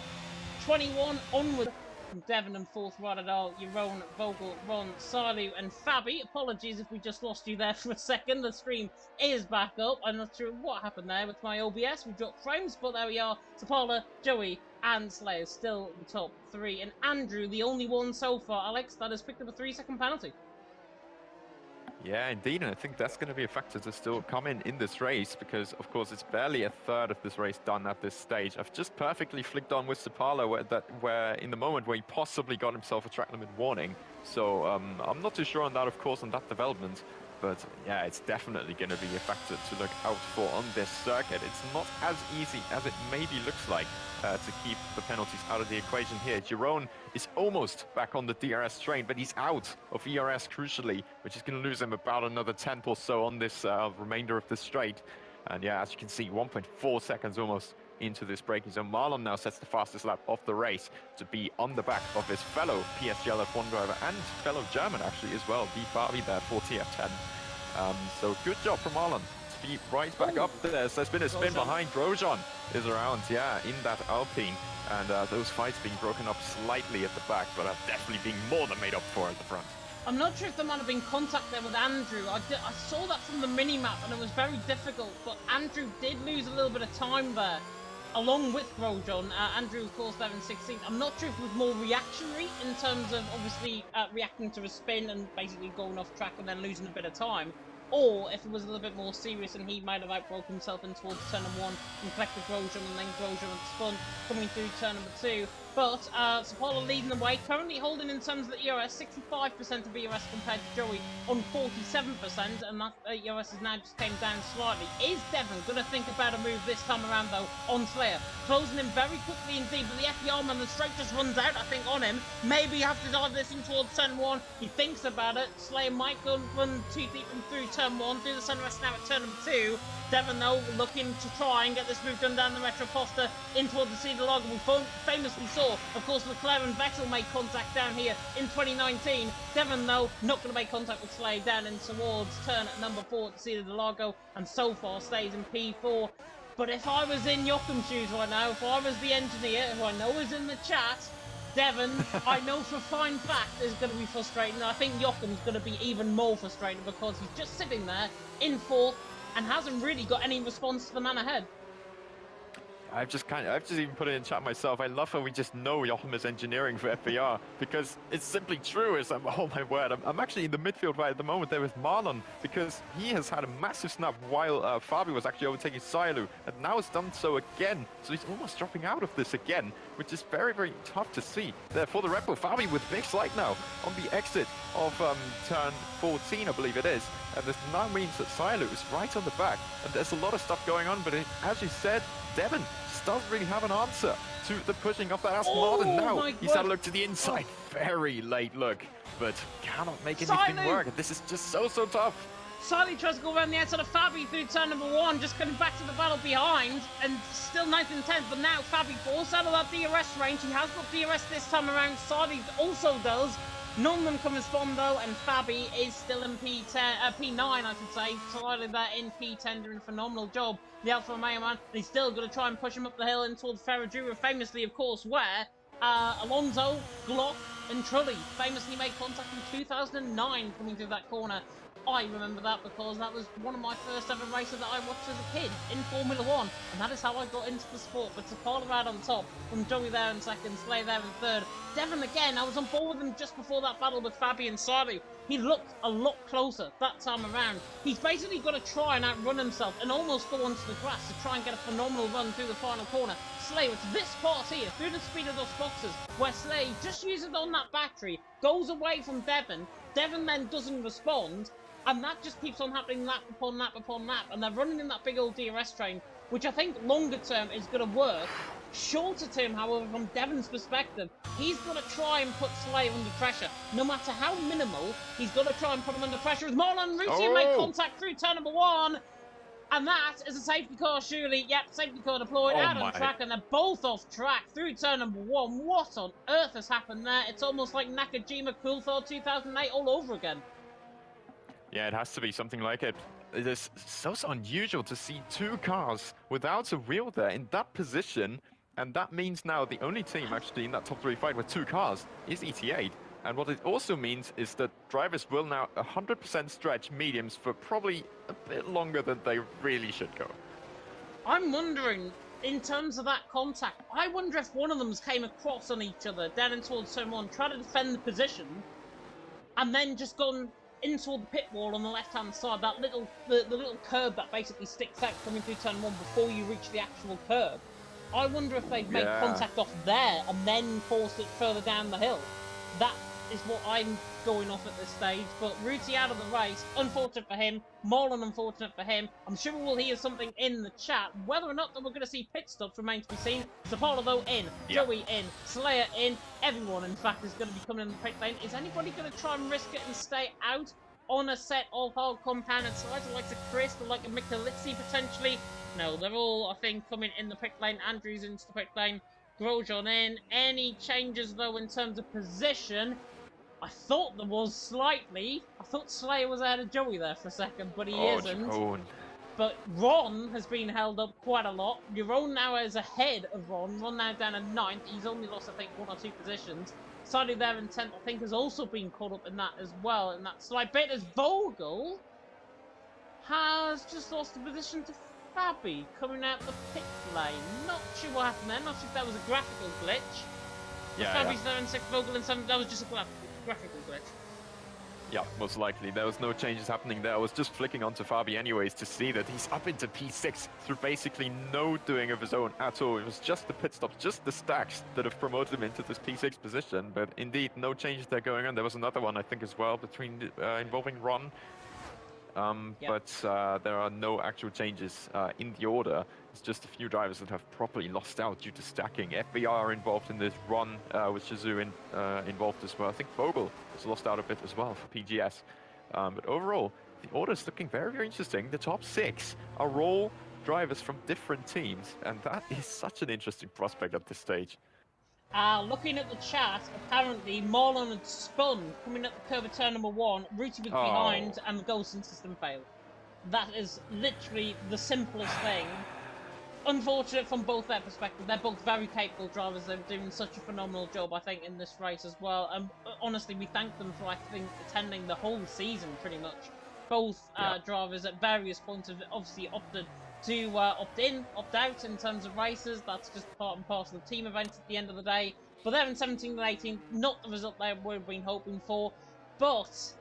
21 onward from Devon and 4th Rodadal, Jeroen, Vogel, Ron, Salu and Fabi. Apologies if we just lost you there for a second. The stream is back up. I'm not sure what happened there with my OBS. We dropped frames, but there we are. Sapala, Joey and Slayer still the top 3. And Andrew, the only one so far, Alex, that has picked up a 3-second penalty. Yeah, indeed, and I think that's going to be a factor to still come in this race, because, of course, it's barely a third of this race done at this stage. I've just perfectly flicked on with Sapala where in the moment where he possibly got himself a track limit warning. So I'm not too sure on that, of course, on that development. But yeah, it's definitely going to be a factor to look out for on this circuit. It's not as easy as it maybe looks like to keep the penalties out of the equation here. Jeroen is almost back on the DRS train, but he's out of ERS crucially, which is going to lose him about another 10th or so on this remainder of the straight. And yeah, as you can see, 1.4 seconds almost into this braking zone. Marlon now sets the fastest lap of the race to be on the back of his fellow PSGL F1 driver and fellow German actually as well, D. Fabi there for TF10. So good job from Marlon to be right back up there. So there's been a spin behind. Grosjean is around, yeah, in that Alpine. And those fights being broken up slightly at the back, but are definitely being more than made up for at the front. I'm not sure if there might have been contact there with Andrew. I saw that from the mini-map and it was very difficult, but Andrew did lose a little bit of time there, along with Grosjean. Andrew, of course, there in 16th. I'm not sure if it was more reactionary in terms of obviously reacting to a spin and basically going off track and then losing a bit of time, or if it was a little bit more serious and he might have outbroke himself in towards turn number 1 and collected Grosjean and then Grosjean spun coming through turn number 2. But Sapala leading the way, currently holding in terms of the ERS, 65% of ERS compared to Joey on 47%, and that ERS has now just came down slightly. Is Devon going to think about a move this time around, though, on Slayer? Closing him very quickly indeed, but the FDR man, the straight just runs out, I think, on him. Maybe have to dive this in towards turn 1. He thinks about it. Slayer might go and run too deep and through turn 1, do the sunrise now at turn number 2. Devon, though, looking to try and get this move done down the Retro Posta in towards the Cedar Log. We famously saw, of course, Leclerc and Vettel made contact down here in 2019. Devon, though, not going to make contact with Slade down in towards turn at number 4 at the Cedar de Lago, and so far stays in P4. But if I was in Joachim's shoes right now, if I was the engineer, who I know is in the chat, Devon, I know for a fine fact, is going to be frustrating. And I think Joachim's going to be even more frustrated because he's just sitting there in 4th and hasn't really got any response to the man ahead. I've just even put it in chat myself. I love how we just know Joachim is engineering for FPR, because it's simply true. Oh my word, I'm actually in the midfield right at the moment there with Marlon, because he has had a massive snap while Fabi was actually overtaking Sailu, and now has done so again. So he's almost dropping out of this again, which is very, very tough to see. There for the Red Bull, Fabi with big slide now on the exit of turn 14, I believe it is. And this now means that Sailu is right on the back, and there's a lot of stuff going on, but as you said, Devon just doesn't really have an answer to the pushing of that Aston Martin now. He's had a look to the inside, very late look, but cannot make anything work. This is just so tough. Sally tries to go around the outside of Fabi through turn number 1, just coming back to the battle behind, and still 9th and 10th, but now Fabi falls out of that DRS range. He has got DRS this time around, Sally also does. None of them can respond though, and Fabi is still in P9, I should say, slightly there in P10, doing a phenomenal job. The Alpha Romeo man, and he's still going to try and push him up the hill in towards Ferradura, famously, of course, where Alonso, Glock, and Trulli famously made contact in 2009 coming through that corner. I remember that because that was one of my first ever races that I watched as a kid in Formula 1, and that is how I got into the sport. But Sapala out on top, from Joey there in second, Slay there in third. Devon again, I was on board with him just before that battle with Fabi and Sari. He looked a lot closer that time around. He's basically got to try and outrun himself and almost go onto the grass to try and get a phenomenal run through the final corner. Slay, it's this part here, through the speed of those boxes, where Slay just uses on that battery, goes away from Devon. Devon then doesn't respond, and that just keeps on happening lap upon lap upon lap, and they're running in that big old DRS train, which I think longer term is going to work. Shorter term, however, from Devon's perspective, he's got to try and put Slay under pressure. No matter how minimal, he's got to try and put him under pressure. As Marlon and Ruti make contact through turn number 1, and that is a safety car, surely. Yep, safety car deployed out on track, and they're both off track through turn number 1. What on earth has happened there? It's almost like Nakajima Coulthard 2008 all over again. Yeah, it has to be something like it. It is so unusual to see two cars without a wheel there in that position, and that means now the only team actually in that top 3 fight with 2 cars is ET8. And what it also means is that drivers will now 100% stretch mediums for probably a bit longer than they really should go. I'm wondering, in terms of that contact, I wonder if one of them came across on each other down in towards turn 1, trying to defend the position, and then just gone into the pit wall on the left-hand side, that little the little curb that basically sticks out coming through turn 1 before you reach the actual curb. I wonder if they've made contact off there and then forced it further down the hill. That is what I'm going off at this stage. But Ruti out of the race, unfortunate for him. Marlon, unfortunate for him. I'm sure we'll hear something in the chat. Whether or not that we're going to see pit stops remains to be seen. Sapala though in, Joey in, Slayer in. Everyone, in fact, is going to be coming in the pit lane. Is anybody going to try and risk it and stay out on a set of hard compounded sides, like a Chris or like a Michelizzi potentially? No, they're all, I think, coming in the pit lane. Andrews into the pit lane. Grosjean in. Any changes, though, in terms of position? I thought there was slightly. I thought Slayer was ahead of Joey there for a second, but he isn't. Jerome. But Ron has been held up quite a lot. Jerome now is ahead of Ron. Ron now down at 9th. He's only lost, I think, 1 or 2 positions. Sadi there in 10th, I think, has also been caught up in that as well. In that slight bit, as Vogel has just lost the position to Fabi coming out the pit lane. Not sure what happened there. Not sure if that was a graphical glitch. Fabi's there in 6th, Vogel in 7th. That was just a graphical glitch. Yeah, most likely. There was no changes happening there. I was just flicking onto Fabi anyways to see that he's up into P6 through basically no doing of his own at all. It was just the pit stops, just the stacks that have promoted him into this P6 position. But indeed, no changes there going on. There was another one, I think, as well, between involving Ron. But there are no actual changes in the order. It's just a few drivers that have properly lost out due to stacking. FBI are involved in this run, with Shizu involved as well. I think Vogel has lost out a bit as well for PGS. But overall, the order is looking very, very interesting. The top 6 are all drivers from different teams, and that is such an interesting prospect at this stage. Looking at the chat, apparently Marlon had spun coming up the curve of turn number 1, Ruti was behind, and the Golson system failed. That is literally the simplest thing. Unfortunate from both their perspective. They're both very capable drivers. They're doing such a phenomenal job, I think, in this race as well. And honestly, we thank them for, I think, attending the whole season, pretty much. Both drivers at various points have obviously opted to opt in, opt out in terms of races. That's just part and parcel of the team event at the end of the day. But they're in 17th and 18th, not the result they would have been hoping for. But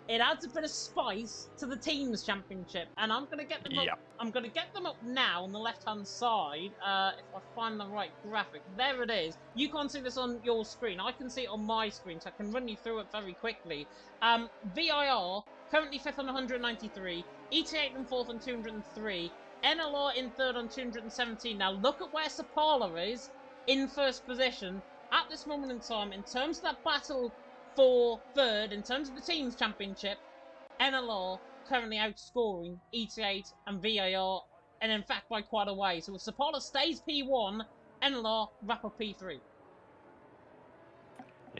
it adds a bit of spice to the teams championship, and I'm gonna get them up. I'm gonna get them up now on the left-hand side. If I find the right graphic, there it is. You can't see this on your screen. I can see it on my screen, so I can run you through it very quickly. VIR currently 5th on 193, ET8 in 4th on 203, NLR in 3rd on 217. Now look at where Sapala is in 1st position at this moment in time in terms of that battle for 3rd, in terms of the teams championship. NLR currently outscoring ET8 and VIR, and in fact by quite a way. So if Sapala stays P1, NLR wrap up P3.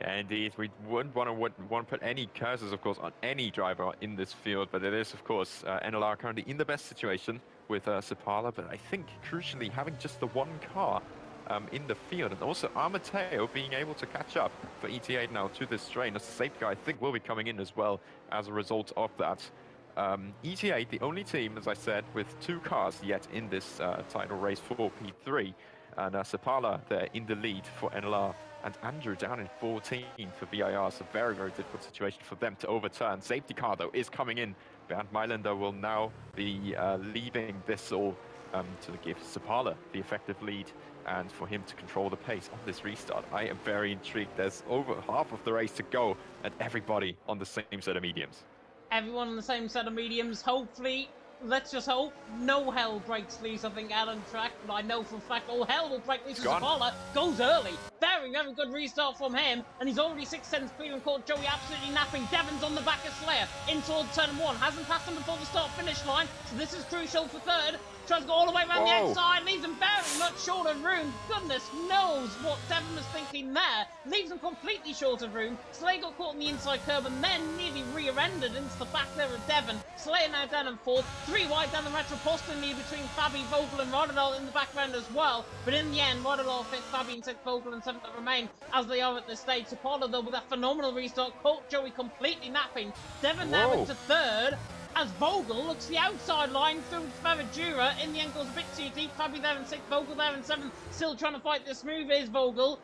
Yeah, indeed. We wouldn't want to put any curses, of course, on any driver in this field, but it is, of course, NLR currently in the best situation with Sapala, but I think, crucially, having just the one car in the field, and also Armateo being able to catch up for ETA now to this strain. As the safety car, I think, will be coming in as well as a result of that. ETA, the only team, as I said, with 2 cars yet in this title race for P3, and Sapala there in the lead for NLR, and Andrew down in 14 for VIR. So very, very difficult situation for them to overturn. Safety car, though, is coming in. Bernd Mailänder will now be leaving this all to give Sapala the effective lead and for him to control the pace on this restart. I am very intrigued. There's over half of the race to go and everybody on the same set of mediums. Everyone on the same set of mediums. Hopefully, let's just hope no hell breaks loose, I think, out on track. But I know for a fact all hell will break loose as Zapala goes early. Very, very good restart from him. And he's already 6 tenths clear and caught Joey absolutely napping. Devon's on the back of Slayer in towards turn 1. Hasn't passed him before the start-finish line. So this is crucial for third. Tries to go all the way around the outside, leaves him very much short of room. Goodness knows what Devon was thinking there. Leaves him completely short of room. Slayer got caught on the inside curb and then nearly rear-ended into the back there of Devon. Slayer now down in 4th. 3 wide down the Retroposton lead between Fabi, Vogel and Rodadal in the background as well. But in the end, Rodadal 5th, Fabi in 6th, Vogel and 7th remain as they are at this stage. Sapala, though, with a phenomenal restart, caught Joey completely napping. Devon now into 3rd. As Vogel looks the outside line through Ferradura. In the end goes a bit too deep. Fabi there in 6th, Vogel there in 7th. Still trying to fight this move is Vogel.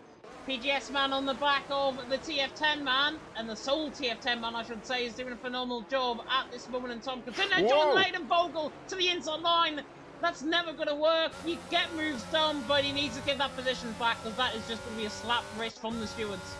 PGS man on the back of the TF10 man, and the sole TF10 man, I should say, is doing a phenomenal job at this moment in time. Continue John Layden Vogel to the inside line. That's never going to work. You get moves done, but he needs to get that position back, because that is just going to be a slap wrist from the stewards.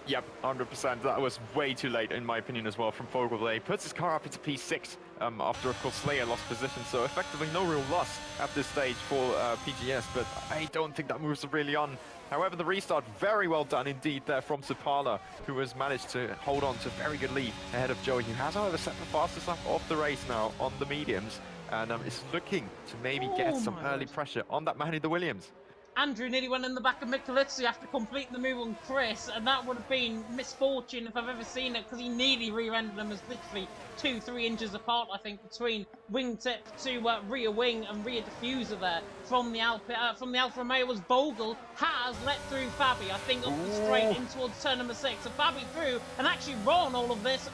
Yep, 100%. That was way too late, in my opinion, as well, from Vogel. He puts his car up into P6 after, of course, Slayer lost position. So effectively no real loss at this stage for PGS, but I don't think that moves really on. However, the restart, very well done indeed there from Sapala, who has managed to hold on to a very good lead ahead of Joey, who has, however, set the fastest lap of the race now on the mediums, and is looking to maybe get some early pressure on that man in the Williams. Andrew nearly went in the back of Michelizzi after completing the move on Chris, and that would have been misfortune if I've ever seen it, because he nearly rear-ended them as literally 2-3 inches apart, I think, between wingtip to rear wing and rear diffuser there from the Alfa Romeo. As Vogel has let through Fabi, I think, up the straight in towards turn number 6. So Fabi through, and actually Ron all of this,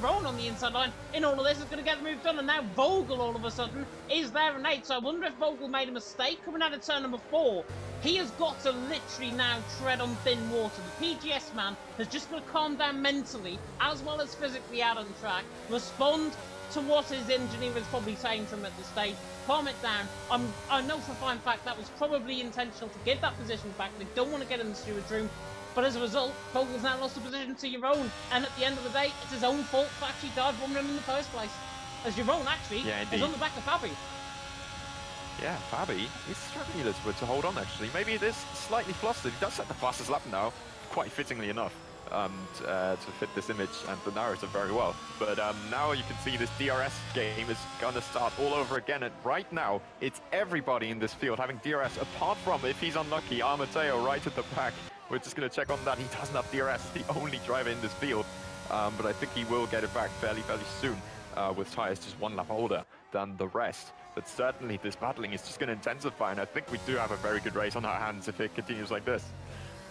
Ron on the inside line in all of this is going to get the move done, and now Vogel all of a sudden is there in 8th. So I wonder if Vogel made a mistake coming out of turn number 4. He has got to literally now tread on thin water. The PGS man has just got to calm down mentally as well as physically out on track, respond to what his engineer is probably saying to him at this stage, calm it down. I know for a fine fact that was probably intentional to give that position back. They don't want to get in the steward's room, but as a result, Vogel's now lost the position to Jeroen, and at the end of the day, it's his own fault for actually dive bombing him in the first place. As Jeroen actually is on the back of Fabi. Yeah, Fabi is struggling a little bit to hold on, actually. Maybe it is slightly flustered. He does set the fastest lap now, quite fittingly enough, to fit this image and the narrative very well. But now you can see this DRS game is going to start all over again. And right now, it's everybody in this field having DRS, apart from, if he's unlucky, Armateo right at the back. We're just going to check on that. He doesn't have DRS, the only driver in this field. But I think he will get it back fairly soon, with tyres just one lap older than the rest. But certainly this battling is just going to intensify, and I think we do have a very good race on our hands if it continues like this.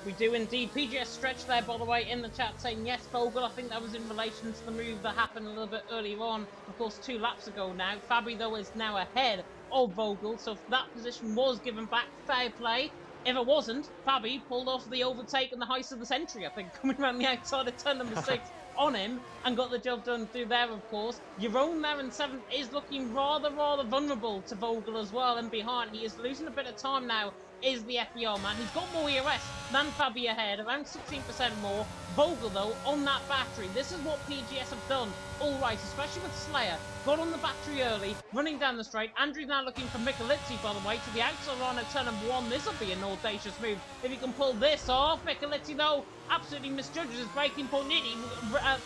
We do indeed. PGS Stretch there, by the way, in the chat saying yes, Vogel. I think that was in relation to the move that happened a little bit earlier on, of course, 2 laps ago now. Fabi, though, is now ahead of Vogel, so if that position was given back, fair play. If it wasn't, Fabi pulled off the overtake and the heist of the century, I think, coming around the outside of turn number 6 on him and got the job done through there, of course. Jeroen there in 7th is looking rather vulnerable to Vogel as well, and behind he is losing a bit of time now is the FBR man. He's got more ERS than Fabi ahead, around 16% more. Vogel, though, on that battery. This is what PGS have done all right, especially with Slayer. Got on the battery early, running down the straight. Andrew's now looking for Michelizzi, by the way, to the outside line of turn number 1. This will be an audacious move if he can pull this off. Michelizzi, though, absolutely misjudges his braking point. Nearly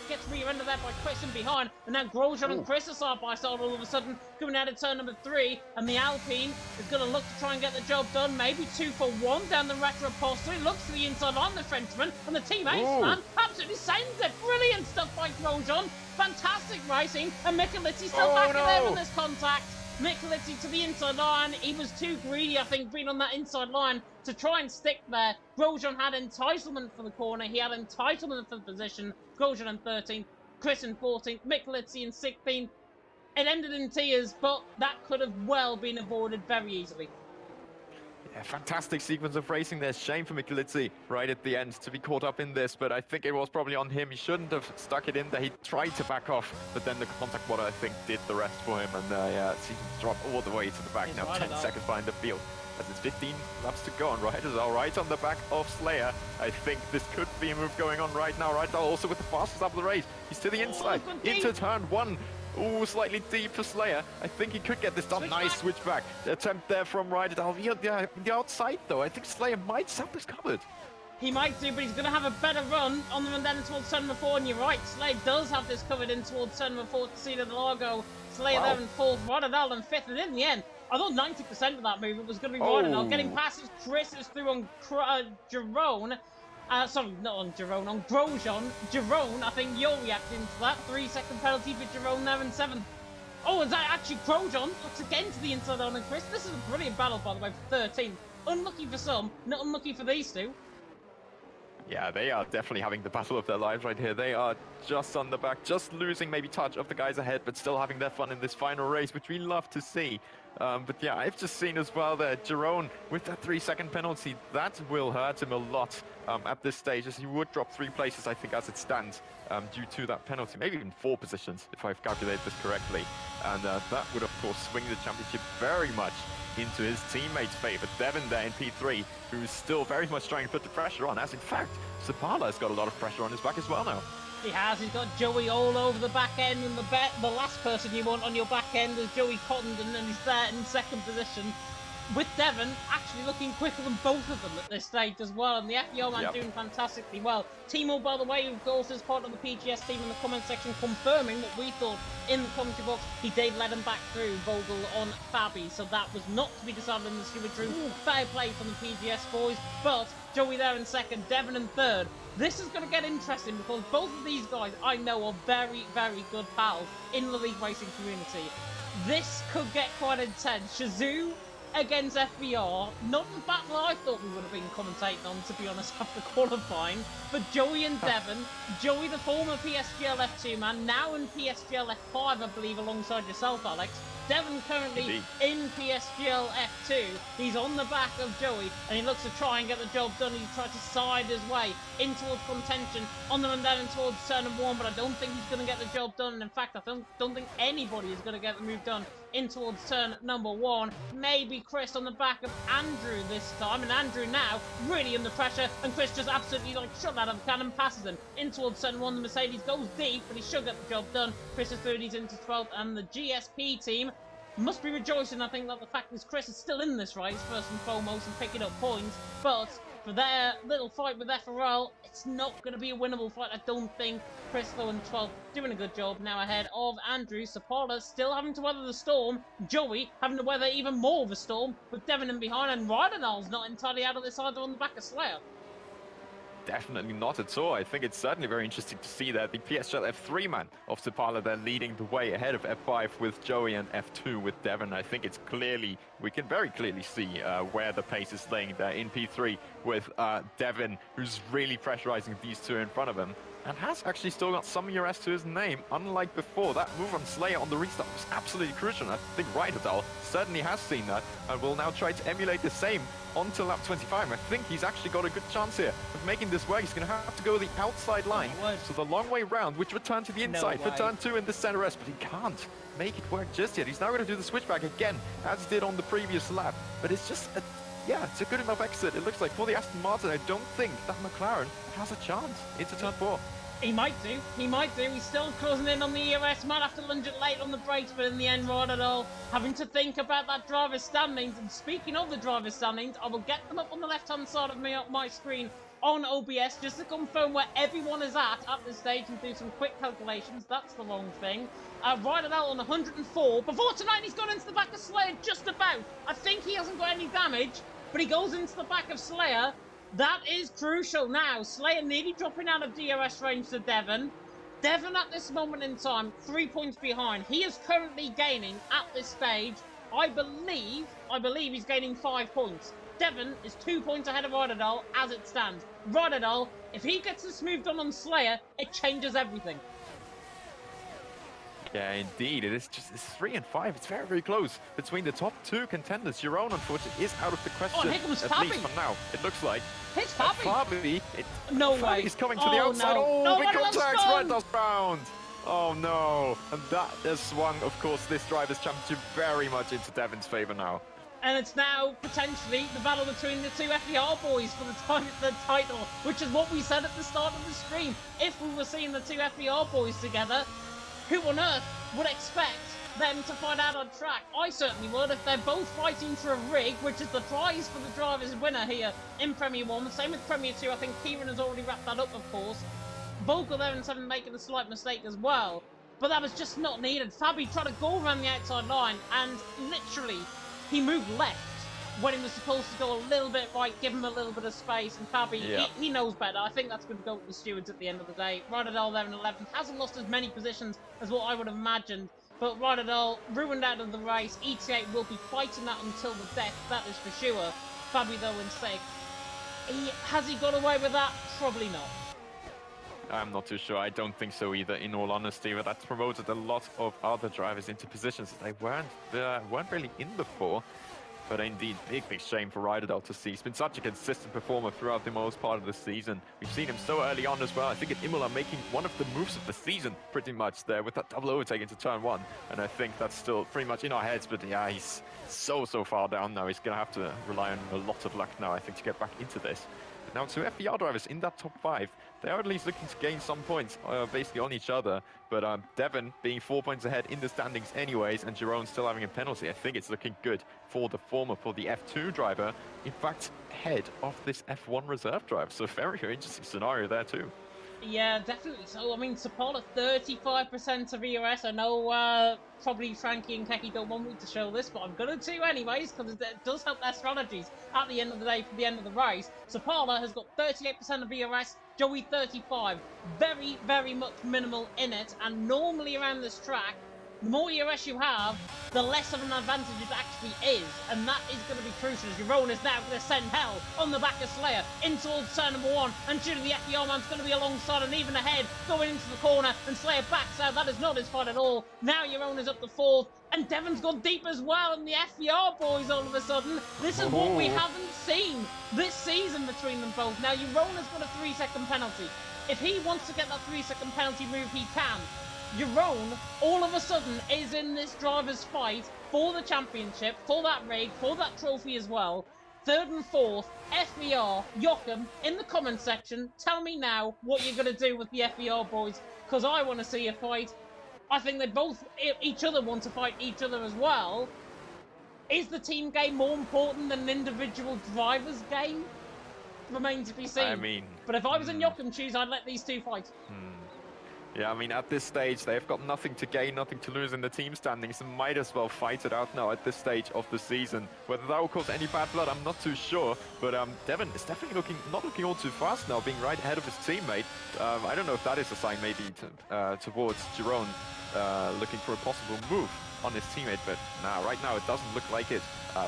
gets rear-ended there by Chris in behind. And now Grosjean and Chris are side by side all of a sudden, coming out of turn number 3. And the Alpine is going to look to try and get the job done. Maybe goes 2 for 1 down the retro poster. He looks to the inside line, the Frenchman, and the team ace man absolutely sends it. Brilliant stuff by Grosjean. Fantastic racing, and Michelitti still back there on this contact. Michelitti to the inside line. He was too greedy, I think, being on that inside line to try and stick there. Grosjean had entitlement for the corner. He had entitlement for the position. Grosjean in 13th, Chris in 14th, Michelitti in 16th. It ended in tears, but that could have well been avoided very easily. Yeah, fantastic sequence of racing there. Shame for Michelitti right at the end to be caught up in this, but I think it was probably on him. He shouldn't have stuck it in there. He tried to back off, but then the contact water, I think, did the rest for him. And yeah, it's dropped all the way to the back. Now 10 seconds behind the field. As it's 15 laps to go, and Riders are right on the back of Slayer. I think this could be a move going on right now. Riders also with the fastest up of the race. He's to the inside, into turn 1. Ooh, slightly deep for Slayer. I think he could get this done. Nice switchback attempt there from Riders. The outside, though. I think Slayer might have this covered. He might do, but he's going to have a better run on the run down towards turn number 4, and you're right. Slayer does have this covered in towards turn number 4 to see the Largo. Slayer there in 4th, Rodadal in 5th, and in the end, I thought 90% of that movement was going to be Rodadal. Getting past his Chris is through on Jerome. Sorry, not on Jerome, on Grosjean. Jerome, I think you're reacting to that. 3-second penalty for Jerome there in 7th. Oh, is that actually Grosjean? Looks again to the inside on Chris. This is a brilliant battle, by the way, for 13th. Unlucky for some, not unlucky for these two. Yeah, they are definitely having the battle of their lives right here. They are just on the back, just losing maybe touch of the guys ahead, but still having their fun in this final race, which we love to see. But yeah, I've just seen as well there, Jerome with that 3-second penalty, that will hurt him a lot at this stage, as he would drop 3 places, I think, as it stands, due to that penalty. Maybe even 4 positions, if I've calculated this correctly. And that would, of course, swing the championship very much into his teammate's favor. Devin there in P3, who's still very much trying to put the pressure on, as in fact, Sapala has got a lot of pressure on his back as well now. He has. He's got Joey all over the back end, and the last person you want on your back end is Joey Cottenden, and he's there in 2nd position. With Devon actually looking quicker than both of them at this stage as well, and the FPO man doing fantastically well. Timo, by the way, of course, is part of the PGS team in the comment section, confirming what we thought in the commentary box. He did let him back through Vogel on Fabi, so that was not to be decided in the stupid room. Fair play from the PGS boys, but Joey there in 2nd, Devon in 3rd. This is going to get interesting because both of these guys I know are very, very good pals in the league racing community. This could get quite intense. Shazoo against FBR, not the battle I thought we would have been commentating on, to be honest, after qualifying, but Joey and Devon. Joey, the former PSGL F2 man, now in PSGL F5, I believe, alongside yourself, Alex. Devon currently in PSGL F2. He's on the back of Joey, and he looks to try and get the job done. He tries to side his way in towards contention on the run down and towards turn number 1, but I don't think he's going to get the job done. And in fact, I don't think anybody is going to get the move done in towards turn number 1. Maybe Chris on the back of Andrew this time, and Andrew now really under pressure, and Chris just absolutely like shot out of the cannon, passes him in towards turn 1. The Mercedes goes deep, but he should get the job done. Chris is 30s into 12th, and the GSP team must be rejoicing, I think, that the fact is Chris is still in this race, first and foremost, and picking up points. But for their little fight with FRL, it's not going to be a winnable fight, I don't think. Chris, though, in 12th, doing a good job now ahead of Andrew. Sapala still having to weather the storm. Joey having to weather even more of a storm, with Devon in behind, and Rydenal's not entirely out of this either on the back of Slayer. Definitely not at all. I think it's certainly very interesting to see that the PSGL F3 man of Sapala there leading the way ahead of F5 with Joey and F2 with Devon. I think it's clearly, we can very clearly see where the pace is laying there in P3 with Devon, who's really pressurizing these two in front of him, and has actually still got some ERS to his name, unlike before. That move on Slayer on the restart was absolutely crucial, and I think Ryderdahl certainly has seen that, and will now try to emulate the same onto lap 25. I think he's actually got a good chance here of making this work. He's going to have to go the outside line, so the long way round, which would turn to the inside for turn 2 in the center S, but he can't make it work just yet. He's now going to do the switchback again, as he did on the previous lap, but it's just a yeah, it's a good enough exit. It looks like for the Aston Martin, I don't think that McLaren has a chance into turn 4. He might do. He might do. He's still closing in on the ERS. Might have to lunge it late on the brakes, but in the end, right at all. Having to think about that driver's standings. And speaking of the driver's standings, I will get them up on the left-hand side of my screen on OBS just to confirm where everyone is at this stage and do some quick calculations. That's the wrong thing. Right at all on 104. Before tonight, he's gone into the back of Slayer just about. I think he hasn't got any damage. but he goes into the back of Slayer. That is crucial now. Slayer nearly dropping out of DRS range to Devon. Devon at this moment in time, 3 points behind. He is currently gaining at this stage, I believe he's gaining 5 points. Devon is 2 points ahead of Ryderdal as it stands. Ryderdal, if he gets this moved on Slayer, it changes everything. Yeah, indeed. It's 3 and 5. It's very, very close between the top 2 contenders. Giron, unfortunately, is out of the question. Oh, and here comes at Fabi. least for now, it looks like. It's Fabi. No way. He's coming to the outside. No. Oh, big contact. Ryderdal's round. Oh, no. And that has swung, of course, this Drivers' Championship very much into Devon's favour now. And it's now potentially the battle between the 2 FER boys for the title, which is what we said at the start of the stream. If we were seeing the 2 FER boys together, who on earth would expect them to fight out on track? I certainly would, if they're both fighting for a rig, which is the prize for the drivers' winner here in Premier 1. The same with Premier 2. I think Kieran has already wrapped that up, of course. Vogel there and 7 making a slight mistake as well. But that was just not needed. Fabi tried to go around the outside line, and literally, he moved left when he was supposed to go a little bit right, give him a little bit of space, and Fabi, he knows better. I think that's going to go to the stewards at the end of the day. Ryderdal there in 11th hasn't lost as many positions as what I would have imagined, but Ryderdal ruined out of the race. ETA will be fighting that until the death, that is for sure. Fabi though in 6th. Has he got away with that? Probably not. I'm not too sure. I don't think so either, in all honesty. But that's promoted a lot of other drivers into positions that they weren't really in before. But indeed, big shame for Ryderdal to see. He's been such a consistent performer throughout the most part of the season. We've seen him so early on as well. I think at Imola making one of the moves of the season pretty much there with that double overtake into turn 1. And I think that's still pretty much in our heads. But yeah, he's so far down now. He's going to have to rely on a lot of luck now, I think, to get back into this. Now, 2 FER drivers in that top 5. They are at least looking to gain some points, basically on each other. But Devon being 4 points ahead in the standings anyways, and Jerome still having a penalty. I think it's looking good for the F2 driver. In fact, ahead of this F1 reserve driver. So very interesting scenario there too. Yeah, definitely so. I mean, Sapala 35% of ERS. I know probably Frankie and Keki don't want me to show this, but I'm going to anyways, because it does help their strategies at the end of the day for the end of the race. Sapala has got 38% of ERS, Joey 35. Very, very much minimal in it, and normally around this track, the more ERS you have, the less of an advantage it actually is, and that is going to be crucial. As Jerome is now going to send hell on the back of Slayer in towards turn number 1, and shooting the FER man's going to be alongside and even ahead, going into the corner, and Slayer backs out. That is not his fight at all. Now Jerome is up to 4th, and Devon's gone deep as well, and the FER boys all of a sudden. This is what we haven't seen this season between them both. Now Jerome has got a 3-second penalty. If he wants to get that 3-second penalty move, he can. Jerome, all of a sudden, is in this driver's fight for the championship, for that rig, for that trophy as well. 3rd and 4th, FER, Joachim, in the comment section, tell me now what you're going to do with the FER boys, because I want to see a fight. I think they both, each other want to fight each other as well. Is the team game more important than an individual driver's game? Remains to be seen. I mean... But if I was in Joachim's shoes, I'd let these 2 fight. Yeah, I mean, at this stage, they've got nothing to gain, nothing to lose in the team standings, and might as well fight it out now at this stage of the season. Whether that will cause any bad blood, I'm not too sure, but Devon is definitely not looking all too fast now, being right ahead of his teammate. I don't know if that is a sign maybe towards Jerome looking for a possible move on his teammate, but right now it doesn't look like it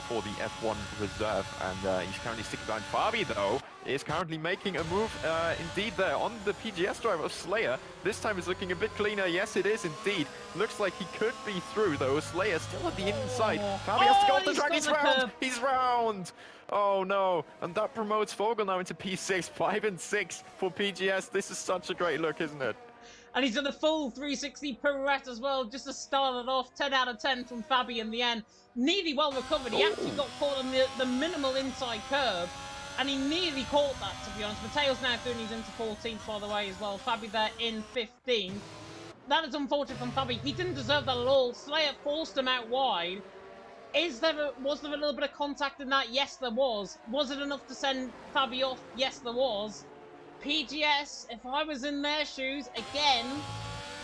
for the F1 reserve, and he's currently sticking behind. Fabi, though, is currently making a move indeed there on the PGS driver of Slayer. This time it's looking a bit cleaner. Yes, it is indeed. Looks like he could be through, though. Slayer still at the inside. Fabi has to go off the track. He's round! He's round! Oh no, and that promotes Vogel now into P6, 5 and 6 for PGS. This is such a great look, isn't it? And he's done a full 360 pirouette as well, just to start it off. 10 out of 10 from Fabi in the end. Nearly well recovered. He actually got caught on the minimal inside curve, and he nearly caught that, to be honest. Mateo's now doing his into 14th, by the way, as well. Fabi there in 15th. That is unfortunate from Fabi. He didn't deserve that at all. Slayer forced him out wide. Was there a little bit of contact in that? Yes, there was. Was it enough to send Fabi off? Yes, there was. PGS, if I was in their shoes, again,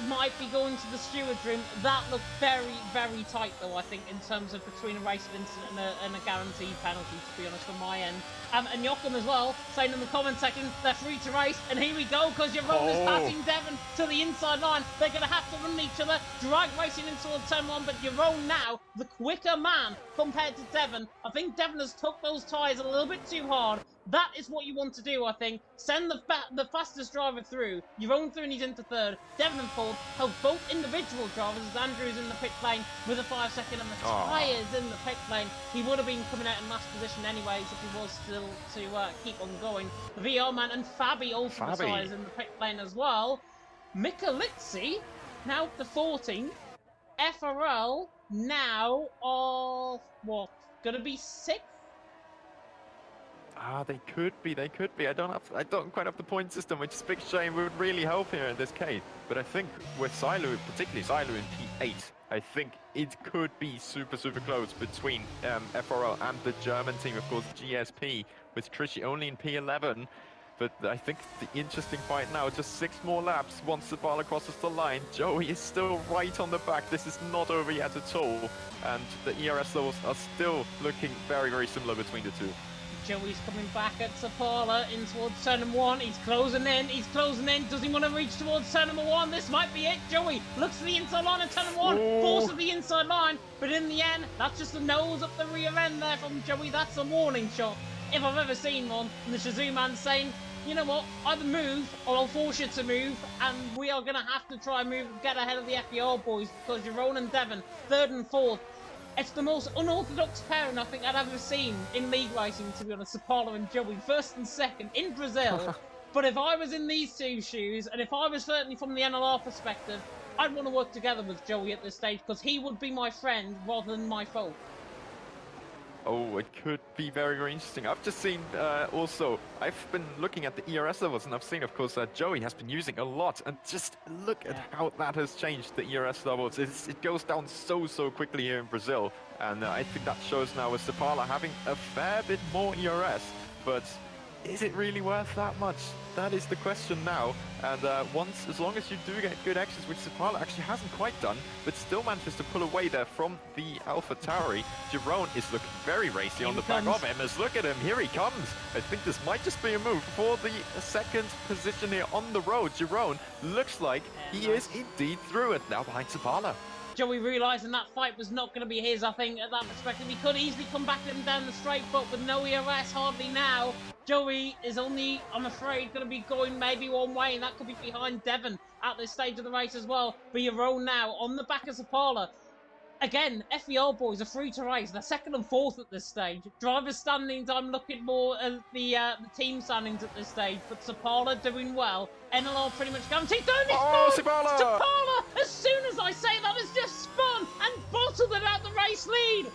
might be going to the steward room. That looked very, very tight, though, I think, in terms of between a race of incident and a guaranteed penalty, to be honest, on my end. And Joachim as well, saying in the comment section, they're free to race. And here we go, because Jerome is passing Devon to the inside line. They're going to have to run each other, drag racing in towards turn 1. But Jerome now, the quicker man compared to Devon. I think Devon has took those tyres a little bit too hard. That is what you want to do, I think. Send the fastest driver through. Jerome through and he's into third. Devon and fourth. Help both individual drivers as Andrew's in the pit lane with a 5-second and the tyres in the pit lane. He would have been coming out in last position anyways if he was still to keep on going. The VR man and Fabi also the tyres in the pit lane as well. Michalizzi now the 14th. FRL now of what? Gonna be 6th? They could be. I don't quite have the point system, which Big Shame would really help here in this case. But I think with Silo, particularly Silo in P8, I think it could be super close between FRL and the German team, of course, GSP, with Trishy only in P11. But I think the interesting fight now, just 6 more laps once Zabala crosses the line. Joey is still right on the back. This is not over yet at all. And the ERS levels are still looking very similar between the two. Joey's coming back at Zapala in towards turn number 1. He's closing in. Does he want to reach towards turn number 1? This might be it. Joey looks to the inside line at turn number 1. Forces the inside line. But in the end, that's just a nose up the rear end there from Joey. That's a warning shot, if I've ever seen one. And the Shazoo man saying, you know what, either move or I'll force you to move. And we are going to have to try and get ahead of the FER boys because Jerome and Devon, 3rd and 4th. It's the most unorthodox pairing I think I'd ever seen in league racing, to be honest. Zapala and Joey, 1st and 2nd in Brazil. But if I was in these two shoes, and if I was certainly from the NLR perspective, I'd want to work together with Joey at this stage because he would be my friend rather than my foe. Oh, it could be very interesting. I've just seen also, I've been looking at the ERS levels and I've seen, of course, that Joey has been using a lot. And just look at how that has changed the ERS levels. It goes down so quickly here in Brazil. And I think that shows now with Zapala having a fair bit more ERS. But is it really worth that much? That is the question now. And as long as you do get good exits, which Zapala actually hasn't quite done, but still manages to pull away there from the Alpha Tauri, Jerome is looking very racy on the back of him. As look at him, here he comes. I think this might just be a move for the 2nd position here on the road. Jerome looks like he is indeed through it now behind Zapala. Joey realising that fight was not going to be his, I think, at that perspective. He could easily come back at him down the straight, but with no ERS hardly now, Joey is only, I'm afraid, going to be going maybe one way, and that could be behind Devon at this stage of the race as well. But Jerome now on the back of Zapala. Again, FER boys are free to race. They're 2nd and 4th at this stage. Driver standings, I'm looking more at the team standings at this stage. But Zapala doing well. NLR pretty much guaranteed. Zapala, as soon as I say that, has just spun and bottled it out the race lead.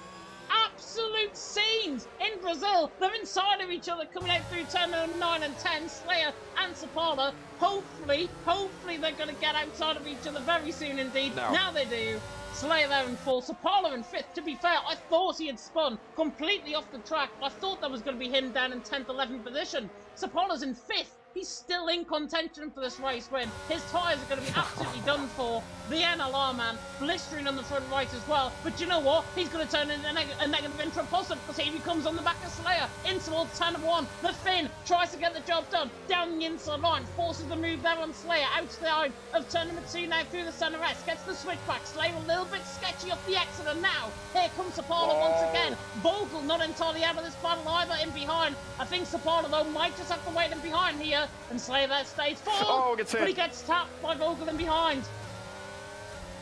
Absolute scenes in Brazil. They're inside of each other coming out through turn 9 and 10. Slayer and Zapala. Hopefully they're going to get outside of each other very soon indeed. Now they do. Slayer there in 4th, Zapala in 5th. To be fair, I thought he had spun completely off the track. I thought that was going to be him down in 10th, 11th position. Zapala's in 5th. He's still in contention for this race win. His tyres are going to be absolutely done for. The NLR man blistering on the front right as well. But you know what? He's going to turn in a negative into a positive because here he comes on the back of Slayer in towards turn number 1. The Finn tries to get the job done down the inside line. Forces the move there on Slayer out to the line of turn number 2 now through the centre S. Gets the switchback. Slayer a little bit sketchy off the exit. And now here comes Zapala once again. Vogel not entirely out of this battle either in behind. I think Zapala though might just have to wait in behind here. And Slayer that stays full, but he gets tapped by Vogel in behind.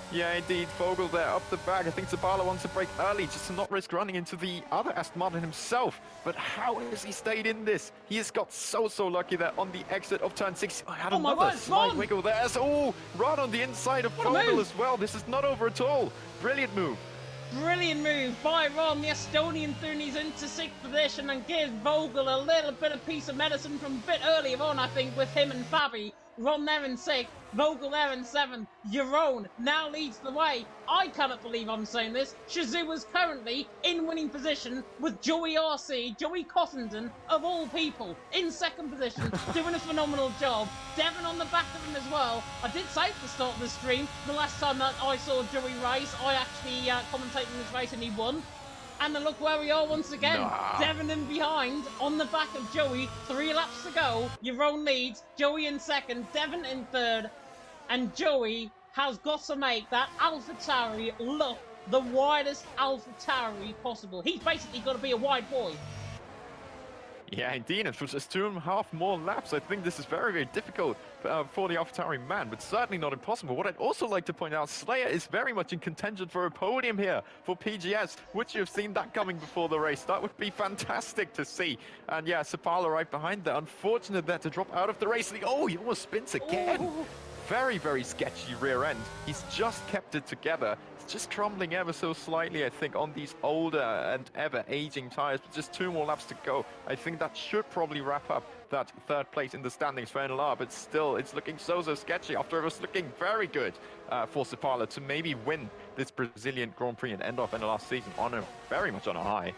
Yeah, indeed, Vogel there up the back. I think Zapala wants to break early just to not risk running into the other Aston Martin himself. But how has he stayed in this? He has got so lucky there on the exit of turn 6. I had another slight wiggle there. So, right on the inside of Vogel as well. This is not over at all. Brilliant move. Brilliant move by Ron. The Estonian Thunies into 6th position and gives Vogel a little bit of piece of medicine from a bit earlier on, I think, with him and Fabi. Ron there in 6th, Vogel there in 7th. Jeroen now leads the way. I cannot believe I'm saying this. Shazoo is currently in winning position with Joey RC, Joey Cottenden, of all people, in 2nd position, doing a phenomenal job. Devon on the back of him as well. I did say at the start of the stream, the last time that I saw Joey race, I actually commentated this race and he won. And then look where we are once again. Nah. Devon in behind, on the back of Joey. 3 laps to go. Jeroen leads. Joey in 2nd. Devon in 3rd. And Joey has got to make that AlphaTauri look the widest AlphaTauri possible. He's basically got to be a wide boy. Yeah, indeed, and for just 2.5 more laps, I think this is very, very difficult for the AlphaTauri man, but certainly not impossible. What I'd also like to point out, Slayer is very much in contention for a podium here for PGS. Would you have seen that coming before the race? That would be fantastic to see. And yeah, Sapala right behind there. Unfortunate there to drop out of the race. Oh, he almost spins again. Ooh. Very, very sketchy rear end. He's just kept it together. It's just crumbling ever so slightly, I think, on these older and ever aging tires. But just 2 more laps to go. I think that should probably wrap up that 3rd place in the standings for NLR. But still, it's looking so sketchy after it was looking very good for Sapala to maybe win this Brazilian Grand Prix and end off NLR season on a very much on a high.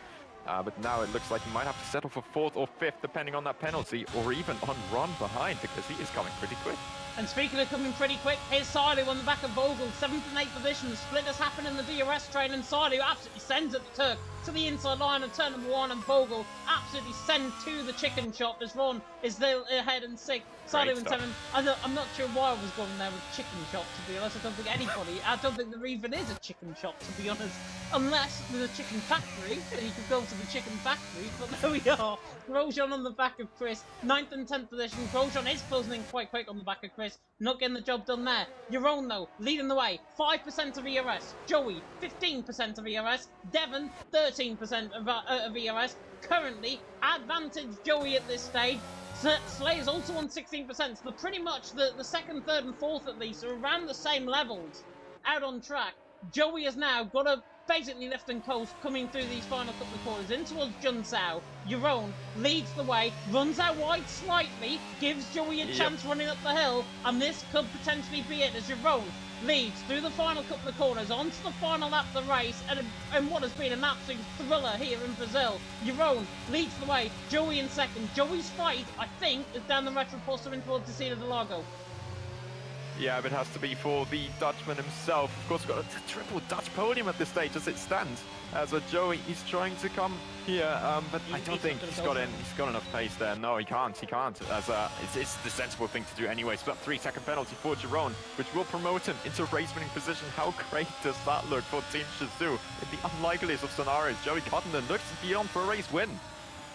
But now it looks like he might have to settle for 4th or 5th, depending on that penalty, or even on run behind, because he is coming pretty quick. And speaking of coming pretty quick, here's Silu on the back of Vogel, 7th and 8th position. The split has happened in the DRS train, and Silu absolutely sends it to Turk to the inside line of turn number 1, and Vogel absolutely sent to the chicken shop as Ron is there ahead in 6th. Silu in 7th. I'm not sure why I was going there with chicken shop, to be honest. I don't think there even is a chicken shop, to be honest. Unless there's a chicken factory, then you could go to the chicken factory, but there we are. Grosjean on the back of Chris, 9th and 10th position. Grosjean is closing in quite quick on the back of Chris. Not getting the job done there. Jeroen, though, leading the way. 5% of ERS. Joey, 15% of ERS. Devon, 13% of ERS. Currently, advantage Joey at this stage. Slayer's also on 16%, so pretty much the 2nd, 3rd, and 4th at least are around the same levels out on track. Joey has now got a basically left and coast coming through these final couple of corners in towards Junsao. Jeroen leads the way, runs out wide slightly, gives Joey a chance running up the hill, and this could potentially be it as Jeroen leads through the final couple of corners onto the final lap of the race and what has been an absolute thriller here in Brazil. Jeroen leads the way, Joey in 2nd. Joey's fight, I think, is down the Retroposta in towards Ticino de Lago. Yeah, but it has to be for the Dutchman himself. Of course, we've got a triple Dutch podium at this stage as it stands. As a Joey, he's trying to come here, but I don't think he's got enough pace there. No, he can't. As it's the sensible thing to do anyway. So that 3-second penalty for Jeroen, which will promote him into race-winning position. How great does that look for Team Shazoo? In the unlikeliest of scenarios, Joey Cottenden looks beyond for a race win.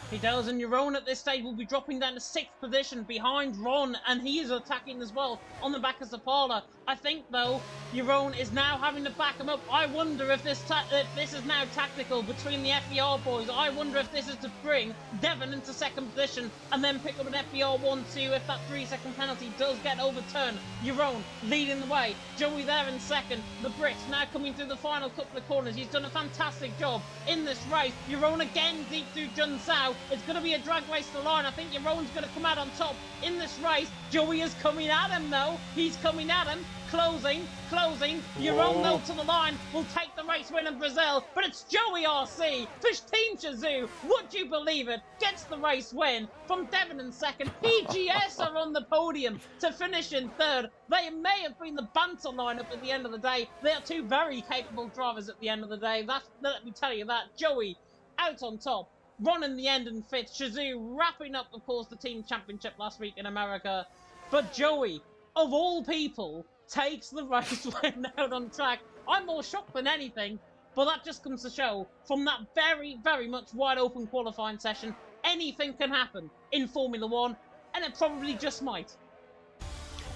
He does, and Jeroen at this stage will be dropping down to 6th position behind Ron, and he is attacking as well on the back of Zapala. I think, though, Jeroen is now having to back him up. I wonder if this is now tactical between the FBR boys. I wonder if this is to bring Devon into 2nd position and then pick up an FBR 1-2 if that 3-second penalty does get overturned. Jeroen leading the way. Joey there in 2nd. The Brits now coming through the final couple of corners. He's done a fantastic job in this race. Jeroen again deep through Junsao. It's going to be a drag race to the line. I think Jeroen's going to come out on top in this race. Joey is coming at him, though. He's coming at him. Closing. Jeroen, though, to the line, will take the race win in Brazil. But it's Joey RC, push Team Shazoo. Would you believe it? Gets the race win from Devon in 2nd. PGS are on the podium to finish in 3rd. They may have been the banter lineup at the end of the day. They are 2 very capable drivers at the end of the day. Let me tell you that. Joey out on top. Ron in the end in 5th. Shazoo wrapping up, of course, the team championship last week in America. But Joey, of all people, takes the race win out on track. I'm more shocked than anything, but that just comes to show from that very, very much wide open qualifying session, anything can happen in Formula 1, and it probably just might.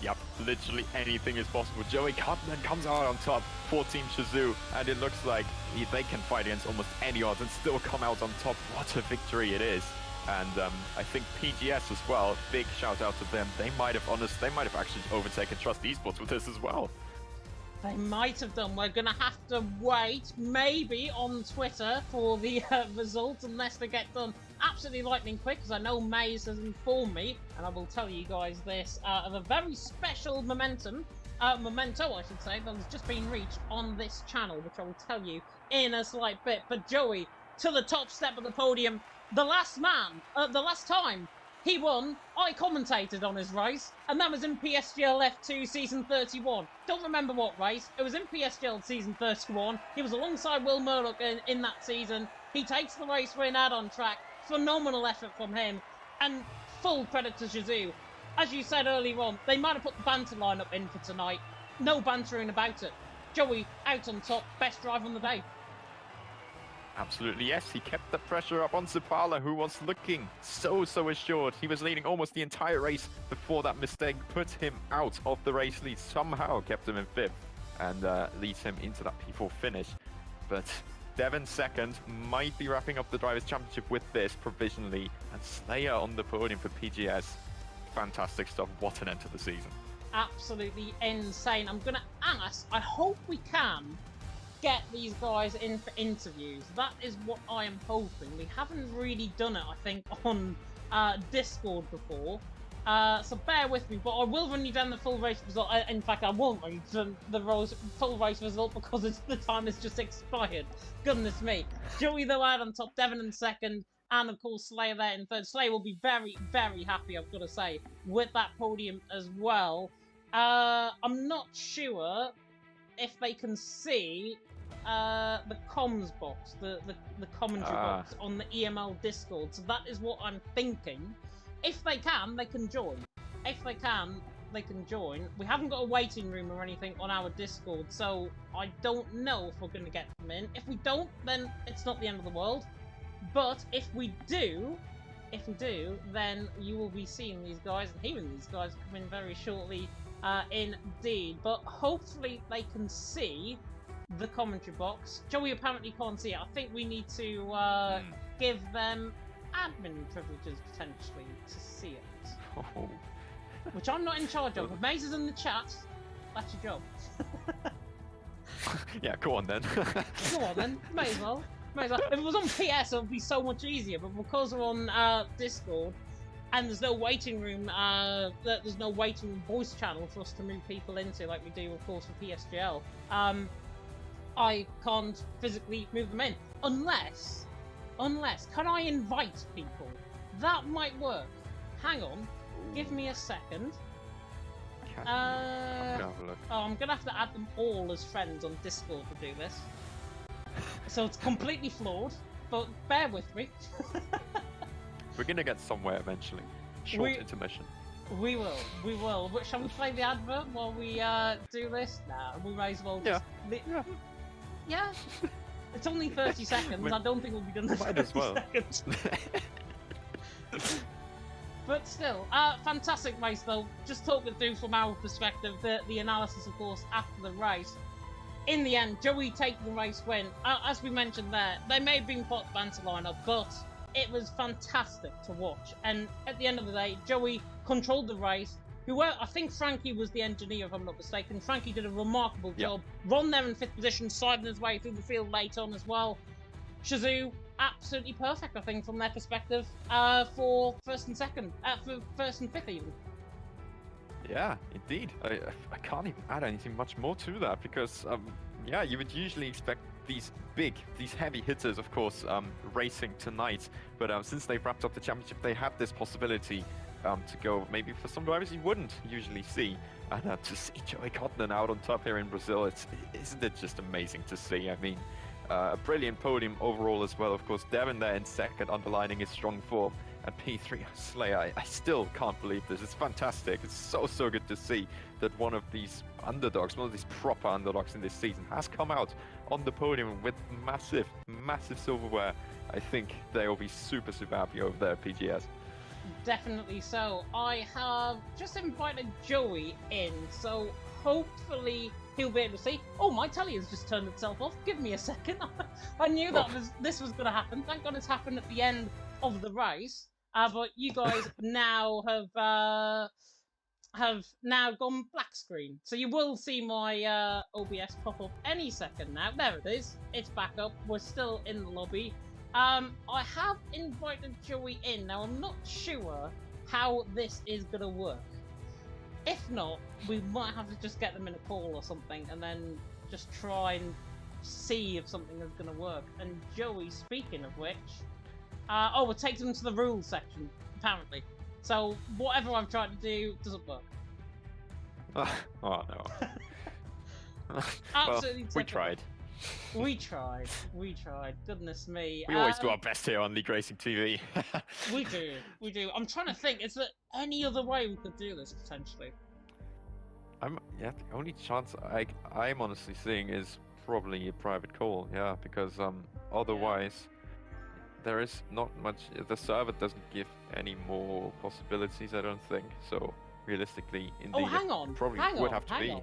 Yep, literally anything is possible. Joey Cottenden comes out on top for Team Shazoo, and it looks like they can fight against almost any odds and still come out on top. What a victory it is. And I think PGS as well, big shout out to them. They might have actually overtaken Trust Esports with this as well. They might have done. We're going to have to wait, maybe on Twitter, for the results, unless they get done absolutely lightning quick, because I know Maze has informed me, and I will tell you guys this, of a very special memento, I should say, that has just been reached on this channel, which I will tell you in a slight bit. But Joey, to the top step of the podium, the last time he won, I commentated on his race, and that was in PSGL F2 Season 31. Don't remember what race. It was in PSGL Season 31. He was alongside Will Murdoch in that season. He takes the race win out on track. Phenomenal effort from him, and full credit to Shizou. As you said earlier on, they might have put the banter lineup in for tonight. No bantering about it. Joey out on top, best drive on the day. Absolutely, yes. He kept the pressure up on Zapala, who was looking so assured. He was leading almost the entire race before that mistake put him out of the race lead. Somehow kept him in 5th and leads him into that P4 finish. But Devin second, might be wrapping up the Drivers' Championship with this provisionally. And Slayer on the podium for PGS. Fantastic stuff. What an end to the season. Absolutely insane. I'm going to ask, I hope we can get these guys in for interviews. That is what I am hoping. We haven't really done it, I think, on Discord before. So bear with me, but I will run you down the full race result. In fact, I won't run you down the full race result because the time has just expired. Goodness me. Joey, though, out on top, Devin in second, and of course Slayer there in third. Slayer will be very, very happy, I've got to say, with that podium as well. I'm not sure if they can see the comms box, the commentary box on the EML Discord. So that is what I'm thinking. If they can join. If they can join. We haven't got a waiting room or anything on our Discord, so I don't know if we're going to get them in. If we don't, then it's not the end of the world. But if we do, then you will be seeing these guys and hearing these guys come in very shortly, indeed. But hopefully they can see the commentary box. Joey apparently can't see it. I think we need to give them admin privileges potentially to see it. Oh. Which I'm not in charge of. If Maze is in the chat, that's your job. Yeah, go on then. Go on then. May as well. If it was on PS, it would be so much easier. But because we're on Discord, and there's no waiting room, there's no waiting room voice channel for us to move people into, like we do, of course, for PSGL. I can't physically move them in unless, can I invite people? That might work. Hang on, give me a second. I'm gonna have to add them all as friends on Discord to do this. So it's completely flawed, but bear with me. We're gonna get somewhere eventually. Short intermission. We will. But shall we play the advert while we do this? Nah, we may as well just... Yeah. It's only 30 seconds. I don't think we'll be done in 30 seconds. But still, fantastic race though. Just talking through from our perspective, the analysis, of course, after the race. In the end, Joey taking the race win. As we mentioned there, they may have been put banter lineup, but it was fantastic to watch. And at the end of the day, Joey controlled the race. I think Frankie was the engineer, if I'm not mistaken. Frankie did a remarkable job. Ron there in 5th position, siding his way through the field late on as well. Shizou, absolutely perfect, I think, from their perspective, for first and 5th even. Yeah, indeed. I can't even add anything much more to that because, yeah, you would usually expect these heavy hitters, of course, racing tonight. But since they've wrapped up the championship, they have this possibility to go maybe for some drivers you wouldn't usually see. And to see Joey Cotton out on top here in Brazil, isn't it just amazing to see? I mean, a brilliant podium overall as well. Of course, Devin there in second, underlining his strong form. And P3 Slayer, I still can't believe this. It's fantastic. It's so good to see that one of these underdogs, one of these proper underdogs in this season, has come out on the podium with massive silverware. I think they will be super happy over there at PGS. Definitely so. I have just invited Joey in, so hopefully he'll be able to see. Oh, my telly has just turned itself off. Give me a second. I knew that this was going to happen. Thank God it's happened at the end of the race. But you guys now have now gone black screen. So you will see my OBS pop up any second now. There it is. It's back up. We're still in the lobby. I have invited Joey in. Now, I'm not sure how this is going to work. If not, we might have to just get them in a call or something and then just try and see if something is going to work. And Joey, speaking of which, we'll take them to the rules section, apparently. So, whatever I've tried to do doesn't work. Oh, no. Absolutely well, we tried. We tried. Goodness me. We always do our best here on League Racing TV. We do. I'm trying to think, is there any other way we could do this, potentially? The only chance I'm honestly seeing is probably a private call, because otherwise there is not much. The server doesn't give any more possibilities, I don't think. So realistically, indeed, hang on. probably would have to be.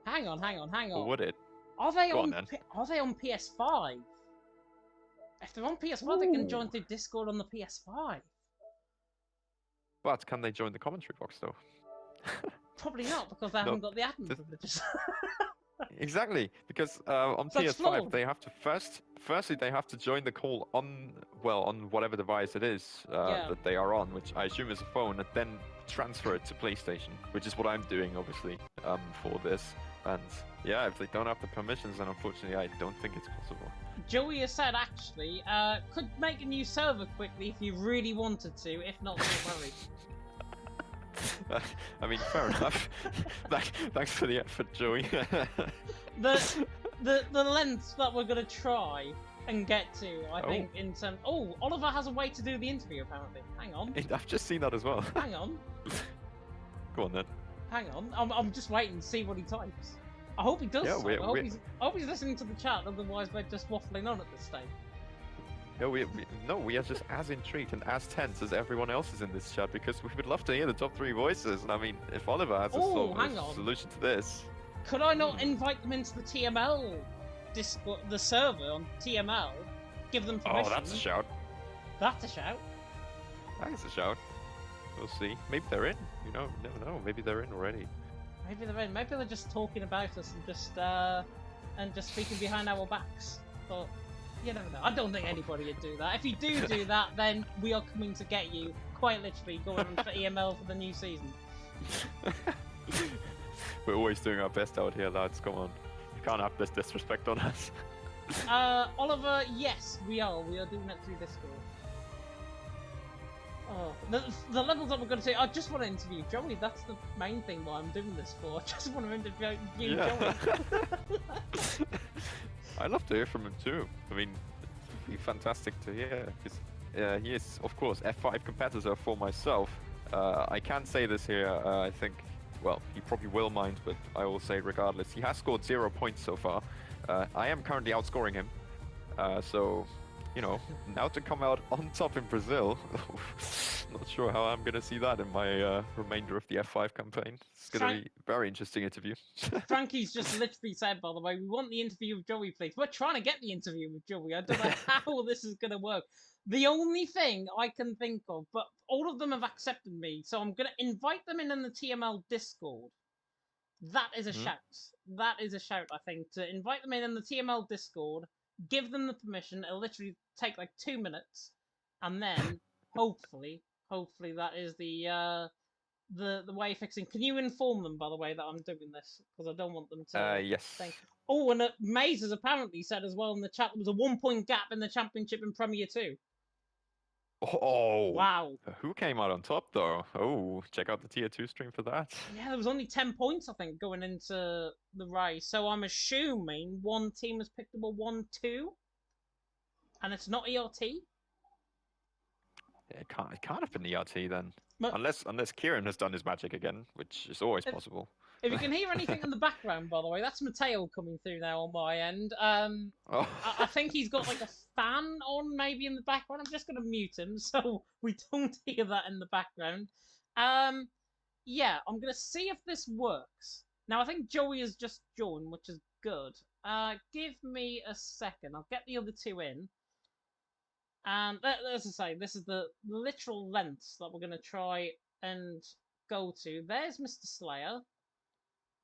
Hang on. Or would it? Are they on PS5? If they're on PS5, they can join through Discord on the PS5. But can they join the commentary box though? Probably not, because they haven't got the admin privileges. Exactly, because on PS5 they have to firstly they have to join the call on whatever device it is that they are on, which I assume is a phone, and then transfer it to PlayStation, which is what I'm doing obviously for this. And if they don't have the permissions, then unfortunately I don't think it's possible. Joey has said actually could make a new server quickly if you really wanted to. If not, don't worry. I mean, fair enough. Thanks for the effort, Joey. the lengths that we're gonna try and get to, I think, in terms. Oh, Oliver has a way to do the interview apparently. Hang on. I've just seen that as well. Hang on. Go on then. Hang on. I'm just waiting to see what he types. I hope he does. I hope he's listening to the chat. Otherwise, we're just waffling on at this stage. No, we are just as intrigued and as tense as everyone else is in this chat, because we would love to hear the top 3 voices. And I mean, if Oliver has a solution to this, could I not invite them into the TML Discord, the server on TML? Give them permission. Oh, that's a shout. That's a shout. That is a shout. We'll see. Maybe they're in. You know, never know. Maybe they're in already. Maybe they're in. Maybe they're just talking about us and just speaking behind our backs. But you never know. I don't think anybody would do that. If you do that, then we are coming to get you. Quite literally, going for EML for the new season. We're always doing our best out here, lads. Come on. You can't have this disrespect on us. Oliver, yes, we are. We are doing it through Discord. Oh, the levels that we're going to take. I just want to interview Joey. That's the main thing why I'm doing this for. I just want to interview Joey. I'd love to hear from him too. I mean, it'd be fantastic to hear, because he is, of course, F5 competitor for myself. I can say this here. I think, well, he probably will mind, but I will say regardless. He has scored 0 points so far. I am currently outscoring him. So, you know, now to come out on top in Brazil, not sure how I'm going to see that in my remainder of the F5 campaign. It's going to be a very interesting interview. Frankie's just literally said, by the way, we want the interview with Joey, please. We're trying to get the interview with Joey. I don't know how this is going to work. The only thing I can think of, but all of them have accepted me, so I'm going to invite them in the TML Discord. That is a shout. That is a shout, I think, to invite them in the TML Discord, give them the permission. It'll literally take like 2 minutes, and then hopefully that is the way of fixing. Can you inform them, by the way, that I'm doing this, because I don't want them to. Yes. Oh, and Maze has apparently said as well in the chat there was a 1 point gap in the championship in Premier 2. Oh, wow. Who came out on top, though? Oh, check out the Tier 2 stream for that. Yeah, there was only 10 points, I think, going into the race. So I'm assuming one team has picked up a 1-2. And it's not ERT? Yeah, it can't have been ERT then. But, unless Kieran has done his magic again, which is always possible. If you can hear anything in the background, by the way, that's Mateo coming through now on my end. I think he's got like a fan on maybe in the background. I'm just going to mute him so we don't hear that in the background. Yeah, I'm going to see if this works. Now, I think Joey has just joined, which is good. Give me a second. I'll get the other two in. And as I say, this is the literal lengths that we're going to try and go to. There's Mr. Slayer.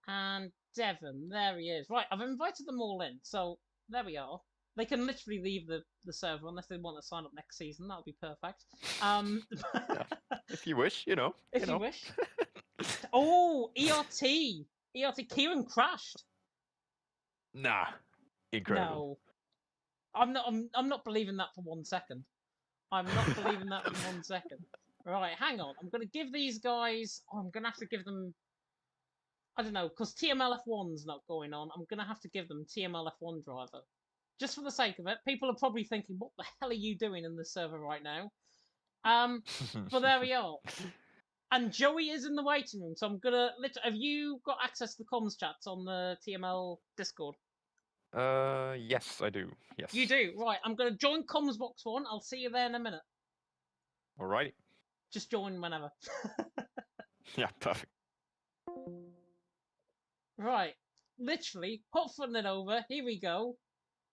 And Devon, there he is. Right, I've invited them all in, so there we are. They can literally leave the server unless they want to sign up next season. That would be perfect. Yeah. If you wish, you know. If you wish. Oh, ERT. ERT. Kieran crashed. Nah. Incredible. No. I'm not believing that for 1 second. I'm not believing that for 1 second. Right, hang on. I'm gonna give these guys. Oh, I'm gonna have to give them. I don't know, because TML F1's not going on. I'm gonna have to give them TML F1 driver, just for the sake of it. People are probably thinking, "What the hell are you doing in this server right now?" But there we are. And Joey is in the waiting room, so I'm gonna. Have you got access to the comms chats on the TML Discord? Yes, I do. Yes. You do, right. I'm gonna join comms box 1. I'll see you there in a minute. Alrighty. Just join whenever. Yeah, perfect. Right. Literally, hot footing it over. Here we go.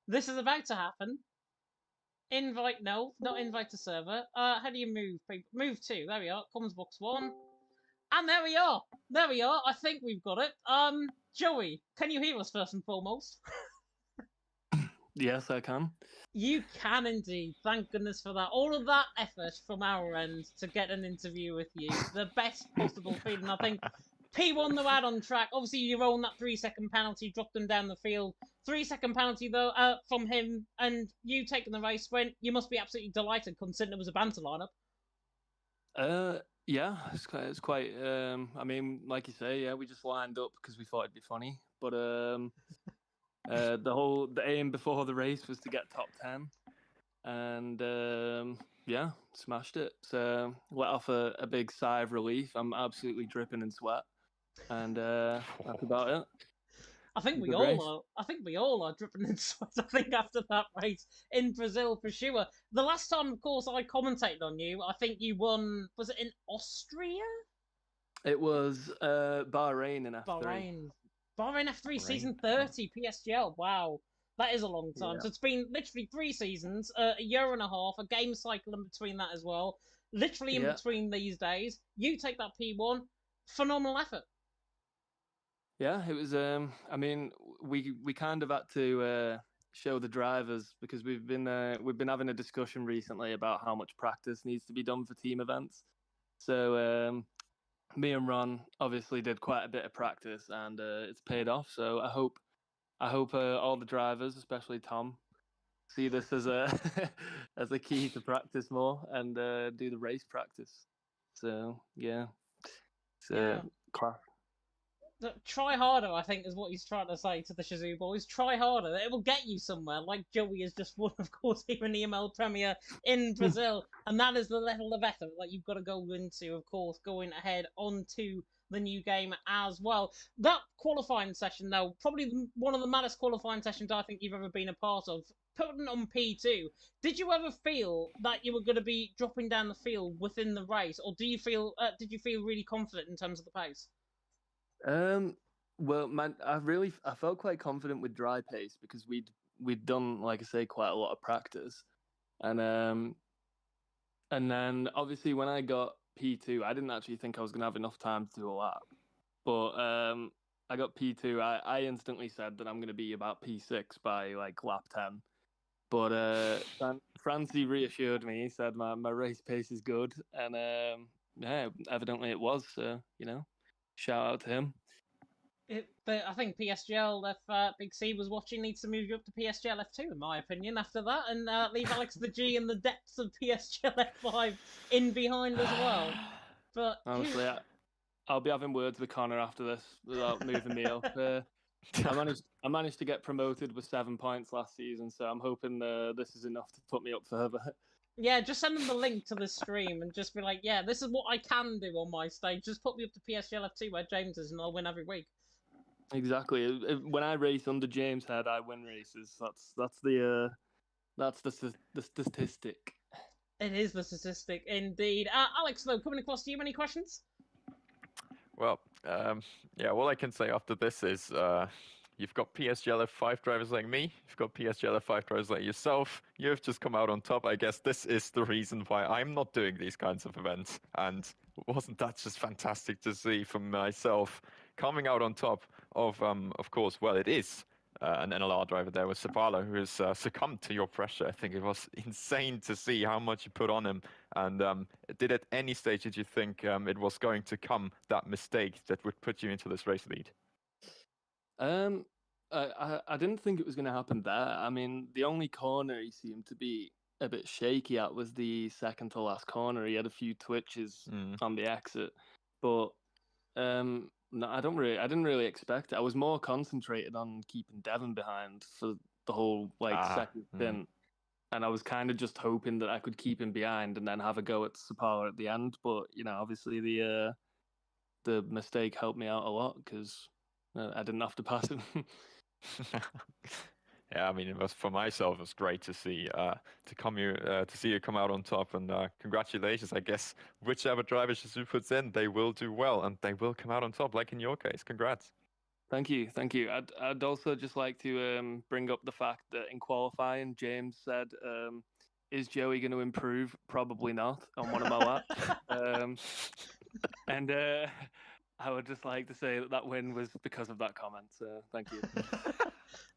This is about to happen. Invite, no, not invite to server. How do you move? Move to. There we are. Comms box 1. And there we are. There we are. I think we've got it. Joey, can you hear us first and foremost? Yes, I can. You can indeed. Thank goodness for that. All of that effort from our end to get an interview with you. The best possible feeling. I think P1 though out on track. Obviously, you own that 3-second penalty, dropped them down the field. 3-second penalty though from him, and you taking the race sprint. You must be absolutely delighted considering it was a banter lineup. Yeah, it's quite. I mean, like you say, yeah, we just lined up because we thought it'd be funny. But the aim before the race was to get top 10, and yeah, smashed it. So let off a big sigh of relief. I'm absolutely dripping in sweat, and happy about it. I think we all are. I think we all are dripping in sweat. I think after that race in Brazil for sure. The last time, of course, I commentated on you, I think you won. Was it in Austria? It was Bahrain in F3. Bahrain F3 season 30 PSGL. Wow, that is a long time. Yeah. So it's been literally 3 seasons, a year and a half, a game cycle in between that as well. Literally in between these days, you take that P1. Phenomenal effort. Yeah, it was. I mean, we kind of had to show the drivers because we've been having a discussion recently about how much practice needs to be done for team events. So me and Ron obviously did quite a bit of practice, and it's paid off. So I hope all the drivers, especially Tom, see this as a as a key to practice more and do the race practice. So yeah, class. Try harder, I think, is what he's trying to say to the Shazoo boys. Try harder. It will get you somewhere. Like Joey has just won, of course, here in the EML Premier in Brazil. And that is the level of effort that you've got to go into, of course, going ahead onto the new game as well. That qualifying session, though, probably one of the maddest qualifying sessions I think you've ever been a part of. Putting on P2, did you ever feel that you were going to be dropping down the field within the race? Or did you feel really confident in terms of the pace? Well, man, I felt quite confident with dry pace because we'd done, like I say, quite a lot of practice, and then obviously when I got P2, I didn't actually think I was gonna have enough time to do a lap, but I got P2. I instantly said that I'm gonna be about P6 by like lap 10, but Francie reassured me. He said my race pace is good, and yeah, evidently it was. So shout out to him. I think PSGL, if Big C was watching, needs to move you up to PSGL F2, in my opinion, after that, and leave Alex the G in the depths of PSGL F5 in behind as well. But honestly, I'll be having words with Connor after this without moving me up. I managed to get promoted with 7 points last season, so I'm hoping this is enough to put me up further. Yeah, just send them the link to the stream and just be like, yeah, this is what I can do on my stage. Just put me up to PSGL F2 where James is, and I'll win every week. Exactly. When I race under James Head, I win races. That's the statistic. It is the statistic, indeed. Alex, though, coming across to you, any questions? Well, yeah, all I can say after this is you've got PSGL F5 drivers like me, you've got PSGL F5 drivers like yourself, you've just come out on top. I guess this is the reason why I'm not doing these kinds of events. And wasn't that just fantastic to see from myself coming out on top of course, well, it is an NLR driver there with Sabalo, who has succumbed to your pressure. I think it was insane to see how much you put on him. And at any stage did you think it was going to come, that mistake that would put you into this race lead? I didn't think it was going to happen there. I mean, the only corner he seemed to be a bit shaky at was the second to last corner. He had a few twitches on the exit, but no, I didn't really expect it. I was more concentrated on keeping Devon behind for the whole second stint, and I was kind of just hoping that I could keep him behind and then have a go at Sapala at the end. But obviously the mistake helped me out a lot because I didn't have to pass him. Yeah, I mean, it was for myself. It was great to see to see you come out on top, and congratulations. I guess whichever driver Shizou puts in, they will do well, and they will come out on top, like in your case. Congrats. Thank you. I'd also just like to bring up the fact that in qualifying, James said, "Is Joey going to improve? Probably not." On one of my laps, and I would just like to say that win was because of that comment. So thank you.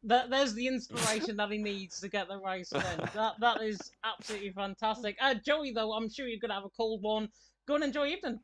There's the inspiration that he needs to get the race win. That is absolutely fantastic. Joey, though, I'm sure you're going to have a cold one. Go and enjoy your evening.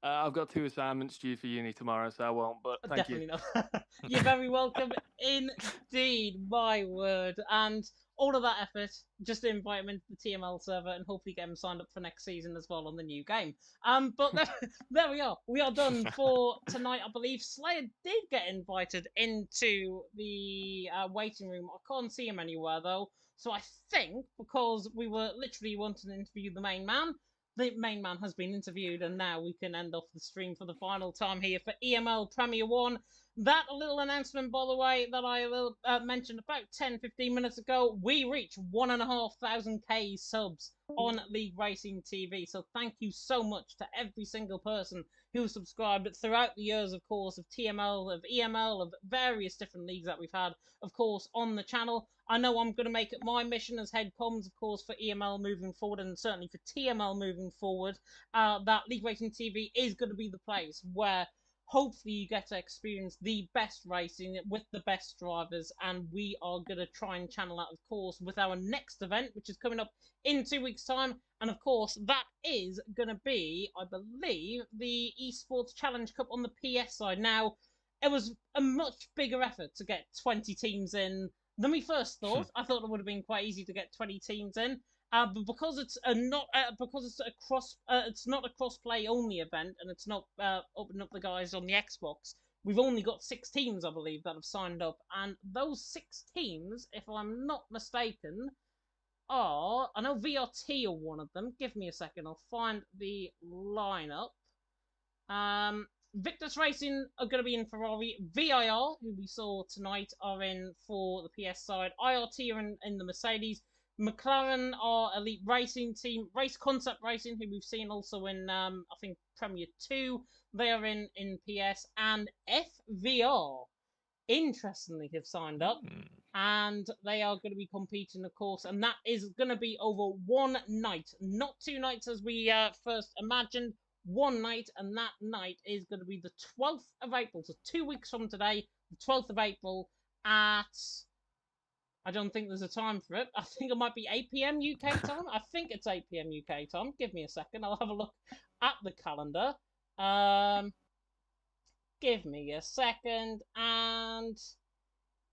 I've got 2 assignments due for uni tomorrow, so I won't, but thank you. Definitely not. You're very welcome indeed, my word. And all of that effort just to invite him into the TML server and hopefully get him signed up for next season as well on the new game. But there we are. We are done for tonight, I believe. Slayer did get invited into the waiting room. I can't see him anywhere, though. So I think, because we were literally wanting to interview the main man has been interviewed, and now we can end off the stream for the final time here for EML Premier 1. That little announcement, by the way, that I mentioned about 10-15 minutes ago, we reached 1,500 subs on League Racing TV. So thank you so much to every single person who subscribed throughout the years, of course, of TML, of EML, of various different leagues that we've had, of course, on the channel. I know I'm going to make it my mission as head comms, of course, for EML moving forward, and certainly for TML moving forward, that League Racing TV is going to be the place where hopefully you get to experience the best racing with the best drivers, and we are going to try and channel that, of course, with our next event, which is coming up in 2 weeks' time. And, of course, that is going to be, I believe, the Esports Challenge Cup on the PS side. Now, it was a much bigger effort to get 20 teams in than we first thought. I thought it would have been quite easy to get 20 teams in. But because it's not a cross-play only event, and it's not opening up the guys on the Xbox, we've only got 6 teams, I believe, that have signed up, and those 6 teams, if I'm not mistaken, I know VRT are one of them. Give me a second, I'll find the lineup. Victus Racing are going to be in Ferrari. VIR, who we saw tonight, are in for the PS side. IRT are in the Mercedes. McLaren are Elite Racing Team. Race Concept Racing, who we've seen also in, I think, Premier 2. They are in PS. And FVR, interestingly, have signed up. And they are going to be competing, of course. And that is going to be over one night. Not 2 nights as we first imagined. One night. And that night is going to be the 12th of April. So 2 weeks from today, the 12th of April at... I don't think there's a time for it. I think it might be 8 p.m. UK time. I think it's 8 p.m. UK time. Give me a second. I'll have a look at the calendar. Give me a second. And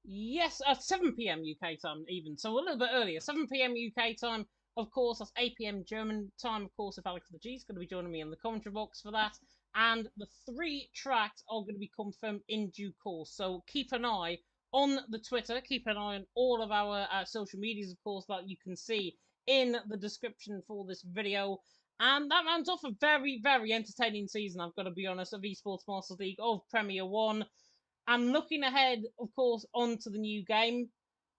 yes, 7 p.m. UK time even. So a little bit earlier. 7 p.m. UK time. Of course, that's 8 p.m. German time. Of course, if Alex the G is going to be joining me in the commentary box for that. And the 3 tracks are going to be confirmed in due course. So keep an eye on the Twitter, keep an eye on all of our social medias, of course, that you can see in the description for this video. And that rounds off a very, very entertaining season, I've got to be honest, of Esports Masters League, of Premier 1. And looking ahead, of course, onto the new game,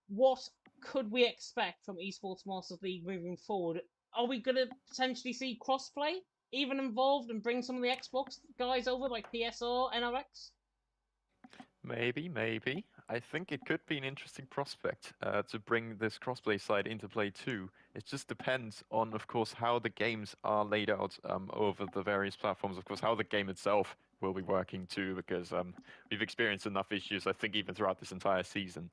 what could we expect from Esports Masters League moving forward? Are we going to potentially see crossplay even involved and bring some of the Xbox guys over, like PSR, NRX? Maybe. I think it could be an interesting prospect to bring this crossplay side into play too. It just depends on, of course, how the games are laid out over the various platforms. Of course, how the game itself will be working too, because we've experienced enough issues, I think, even throughout this entire season,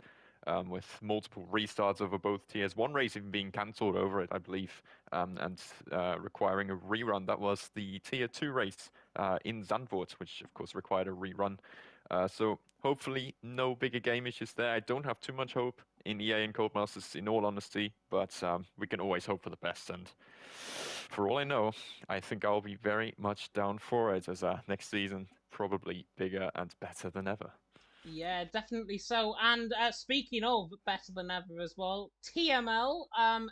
with multiple restarts over both tiers. One race even being cancelled over it, I believe, and requiring a rerun. That was the Tier 2 race in Zandvoort, which of course required a rerun. So hopefully no bigger game issues there. I don't have too much hope in EA and Codemasters, in all honesty, but we can always hope for the best. And for all I know, I think I'll be very much down for it, as next season probably bigger and better than ever. Yeah, definitely so. And speaking of better than ever as well, TML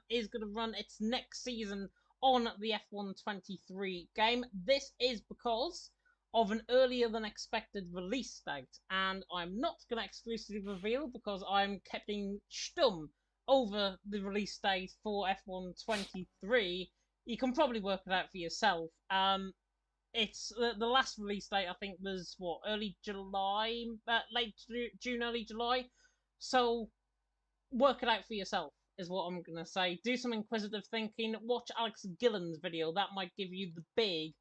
is going to run its next season on the F123 game. This is because of an earlier than expected release date, and I'm not going to exclusively reveal because I'm keeping stum over the release date for F123. You can probably work it out for yourself. It's the last release date, I think, was what, early July, late June, early July. So work it out for yourself is what I'm gonna say. Do some inquisitive thinking. Watch Alex Gillen's video. That might give you the big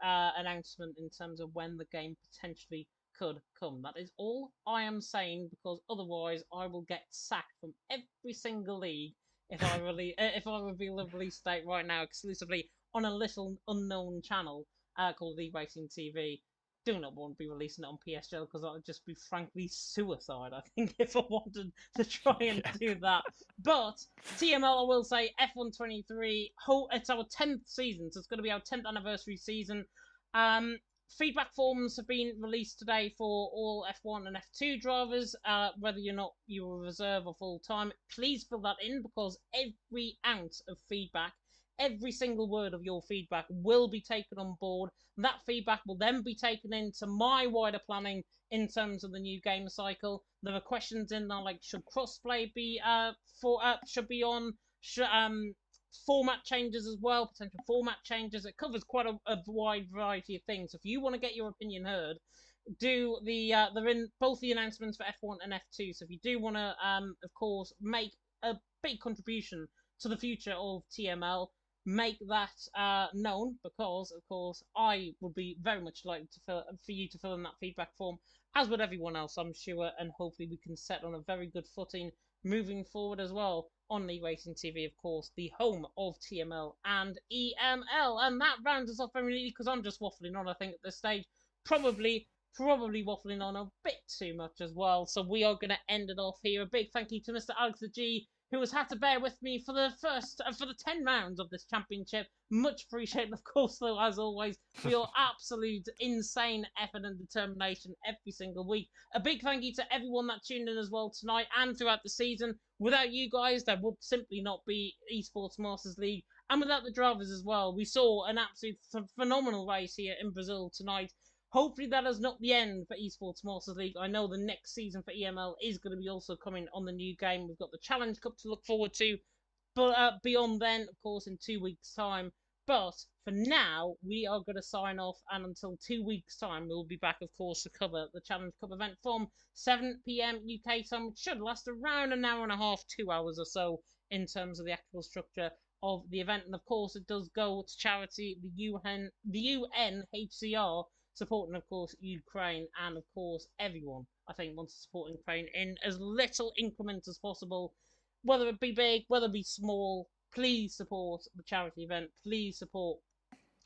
announcement in terms of when the game potentially could come. That is all I am saying, because otherwise I will get sacked from every single league if I reveal a release date right now exclusively on a little unknown channel called RacingTV. Do not want to be releasing it on PSGL because that would just be frankly suicide, I think, if I wanted to try and do that. But TML, I will say, F123, it's our 10th season, so it's going to be our 10th anniversary season. Feedback forms have been released today for all F1 and F2 drivers. Whether or not you are reserve or full time, please fill that in, because every ounce of feedback, every single word of your feedback will be taken on board. That feedback will then be taken into my wider planning in terms of the new game cycle. There are questions in there like, should crossplay be should be on, format changes as well, potential format changes. It covers quite a wide variety of things. So if you want to get your opinion heard, do they're in both the announcements for F1 and F2. So if you do want to, of course, make a big contribution to the future of TML, make that known, because of course I would be very much likely for you to fill in that feedback form, as would everyone else, I'm sure, and hopefully we can set on a very good footing moving forward as well on RacingTV, of course, the home of TML and EML. And that rounds us off very neatly, because I'm just waffling on, I think, at this stage. Probably waffling on a bit too much as well. So we are going to end it off here. A big thank you to Mr. Alex the G, who has had to bear with me for the 10 rounds of this championship. Much appreciated, of course, though, as always, for your absolute insane effort and determination every single week. A big thank you to everyone that tuned in as well tonight and throughout the season. Without you guys, there would simply not be Esports Masters League, and without the drivers as well. We saw an absolute phenomenal race here in Brazil tonight. Hopefully that is not the end for Esports Masters League. I know the next season for EML is going to be also coming on the new game. We've got the Challenge Cup to look forward to, but beyond then, of course, in 2 weeks' time. But for now, we are going to sign off, and until 2 weeks' time, we'll be back, of course, to cover the Challenge Cup event from 7 PM UK time, which should last around an hour and a half, 2 hours or so, in terms of the actual structure of the event. And of course, it does go to charity, the UNHCR, supporting, of course, Ukraine, and of course everyone, I think, wants to support Ukraine in as little increments as possible, whether it be big, whether it be small. Please support the charity event. Please support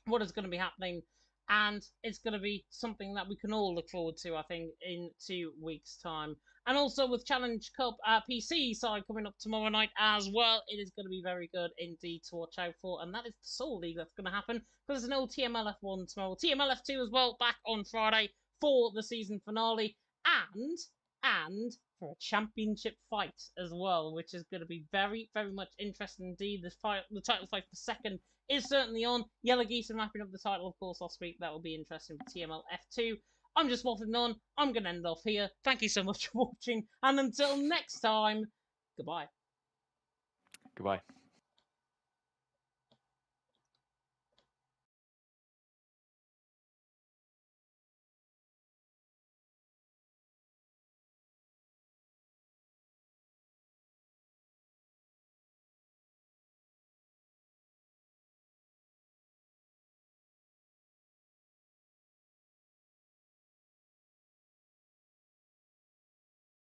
what is going to be happening, and it's going to be something that we can all look forward to, I think, in 2 weeks' time. And also with Challenge Cup PC side coming up tomorrow night as well, it is going to be very good indeed to watch out for, and that is the Soul League that's going to happen, because there's no TML F1 tomorrow. TML F2 as well, back on Friday for the season finale, and for a championship fight as well, which is going to be very, very much interesting indeed. The title fight for second is certainly on. Yellow Geese are wrapping up the title, of course, last week. That will be interesting for TML F2. I'm just waffling on. I'm going to end off here. Thank you so much for watching, and until next time, goodbye. Goodbye.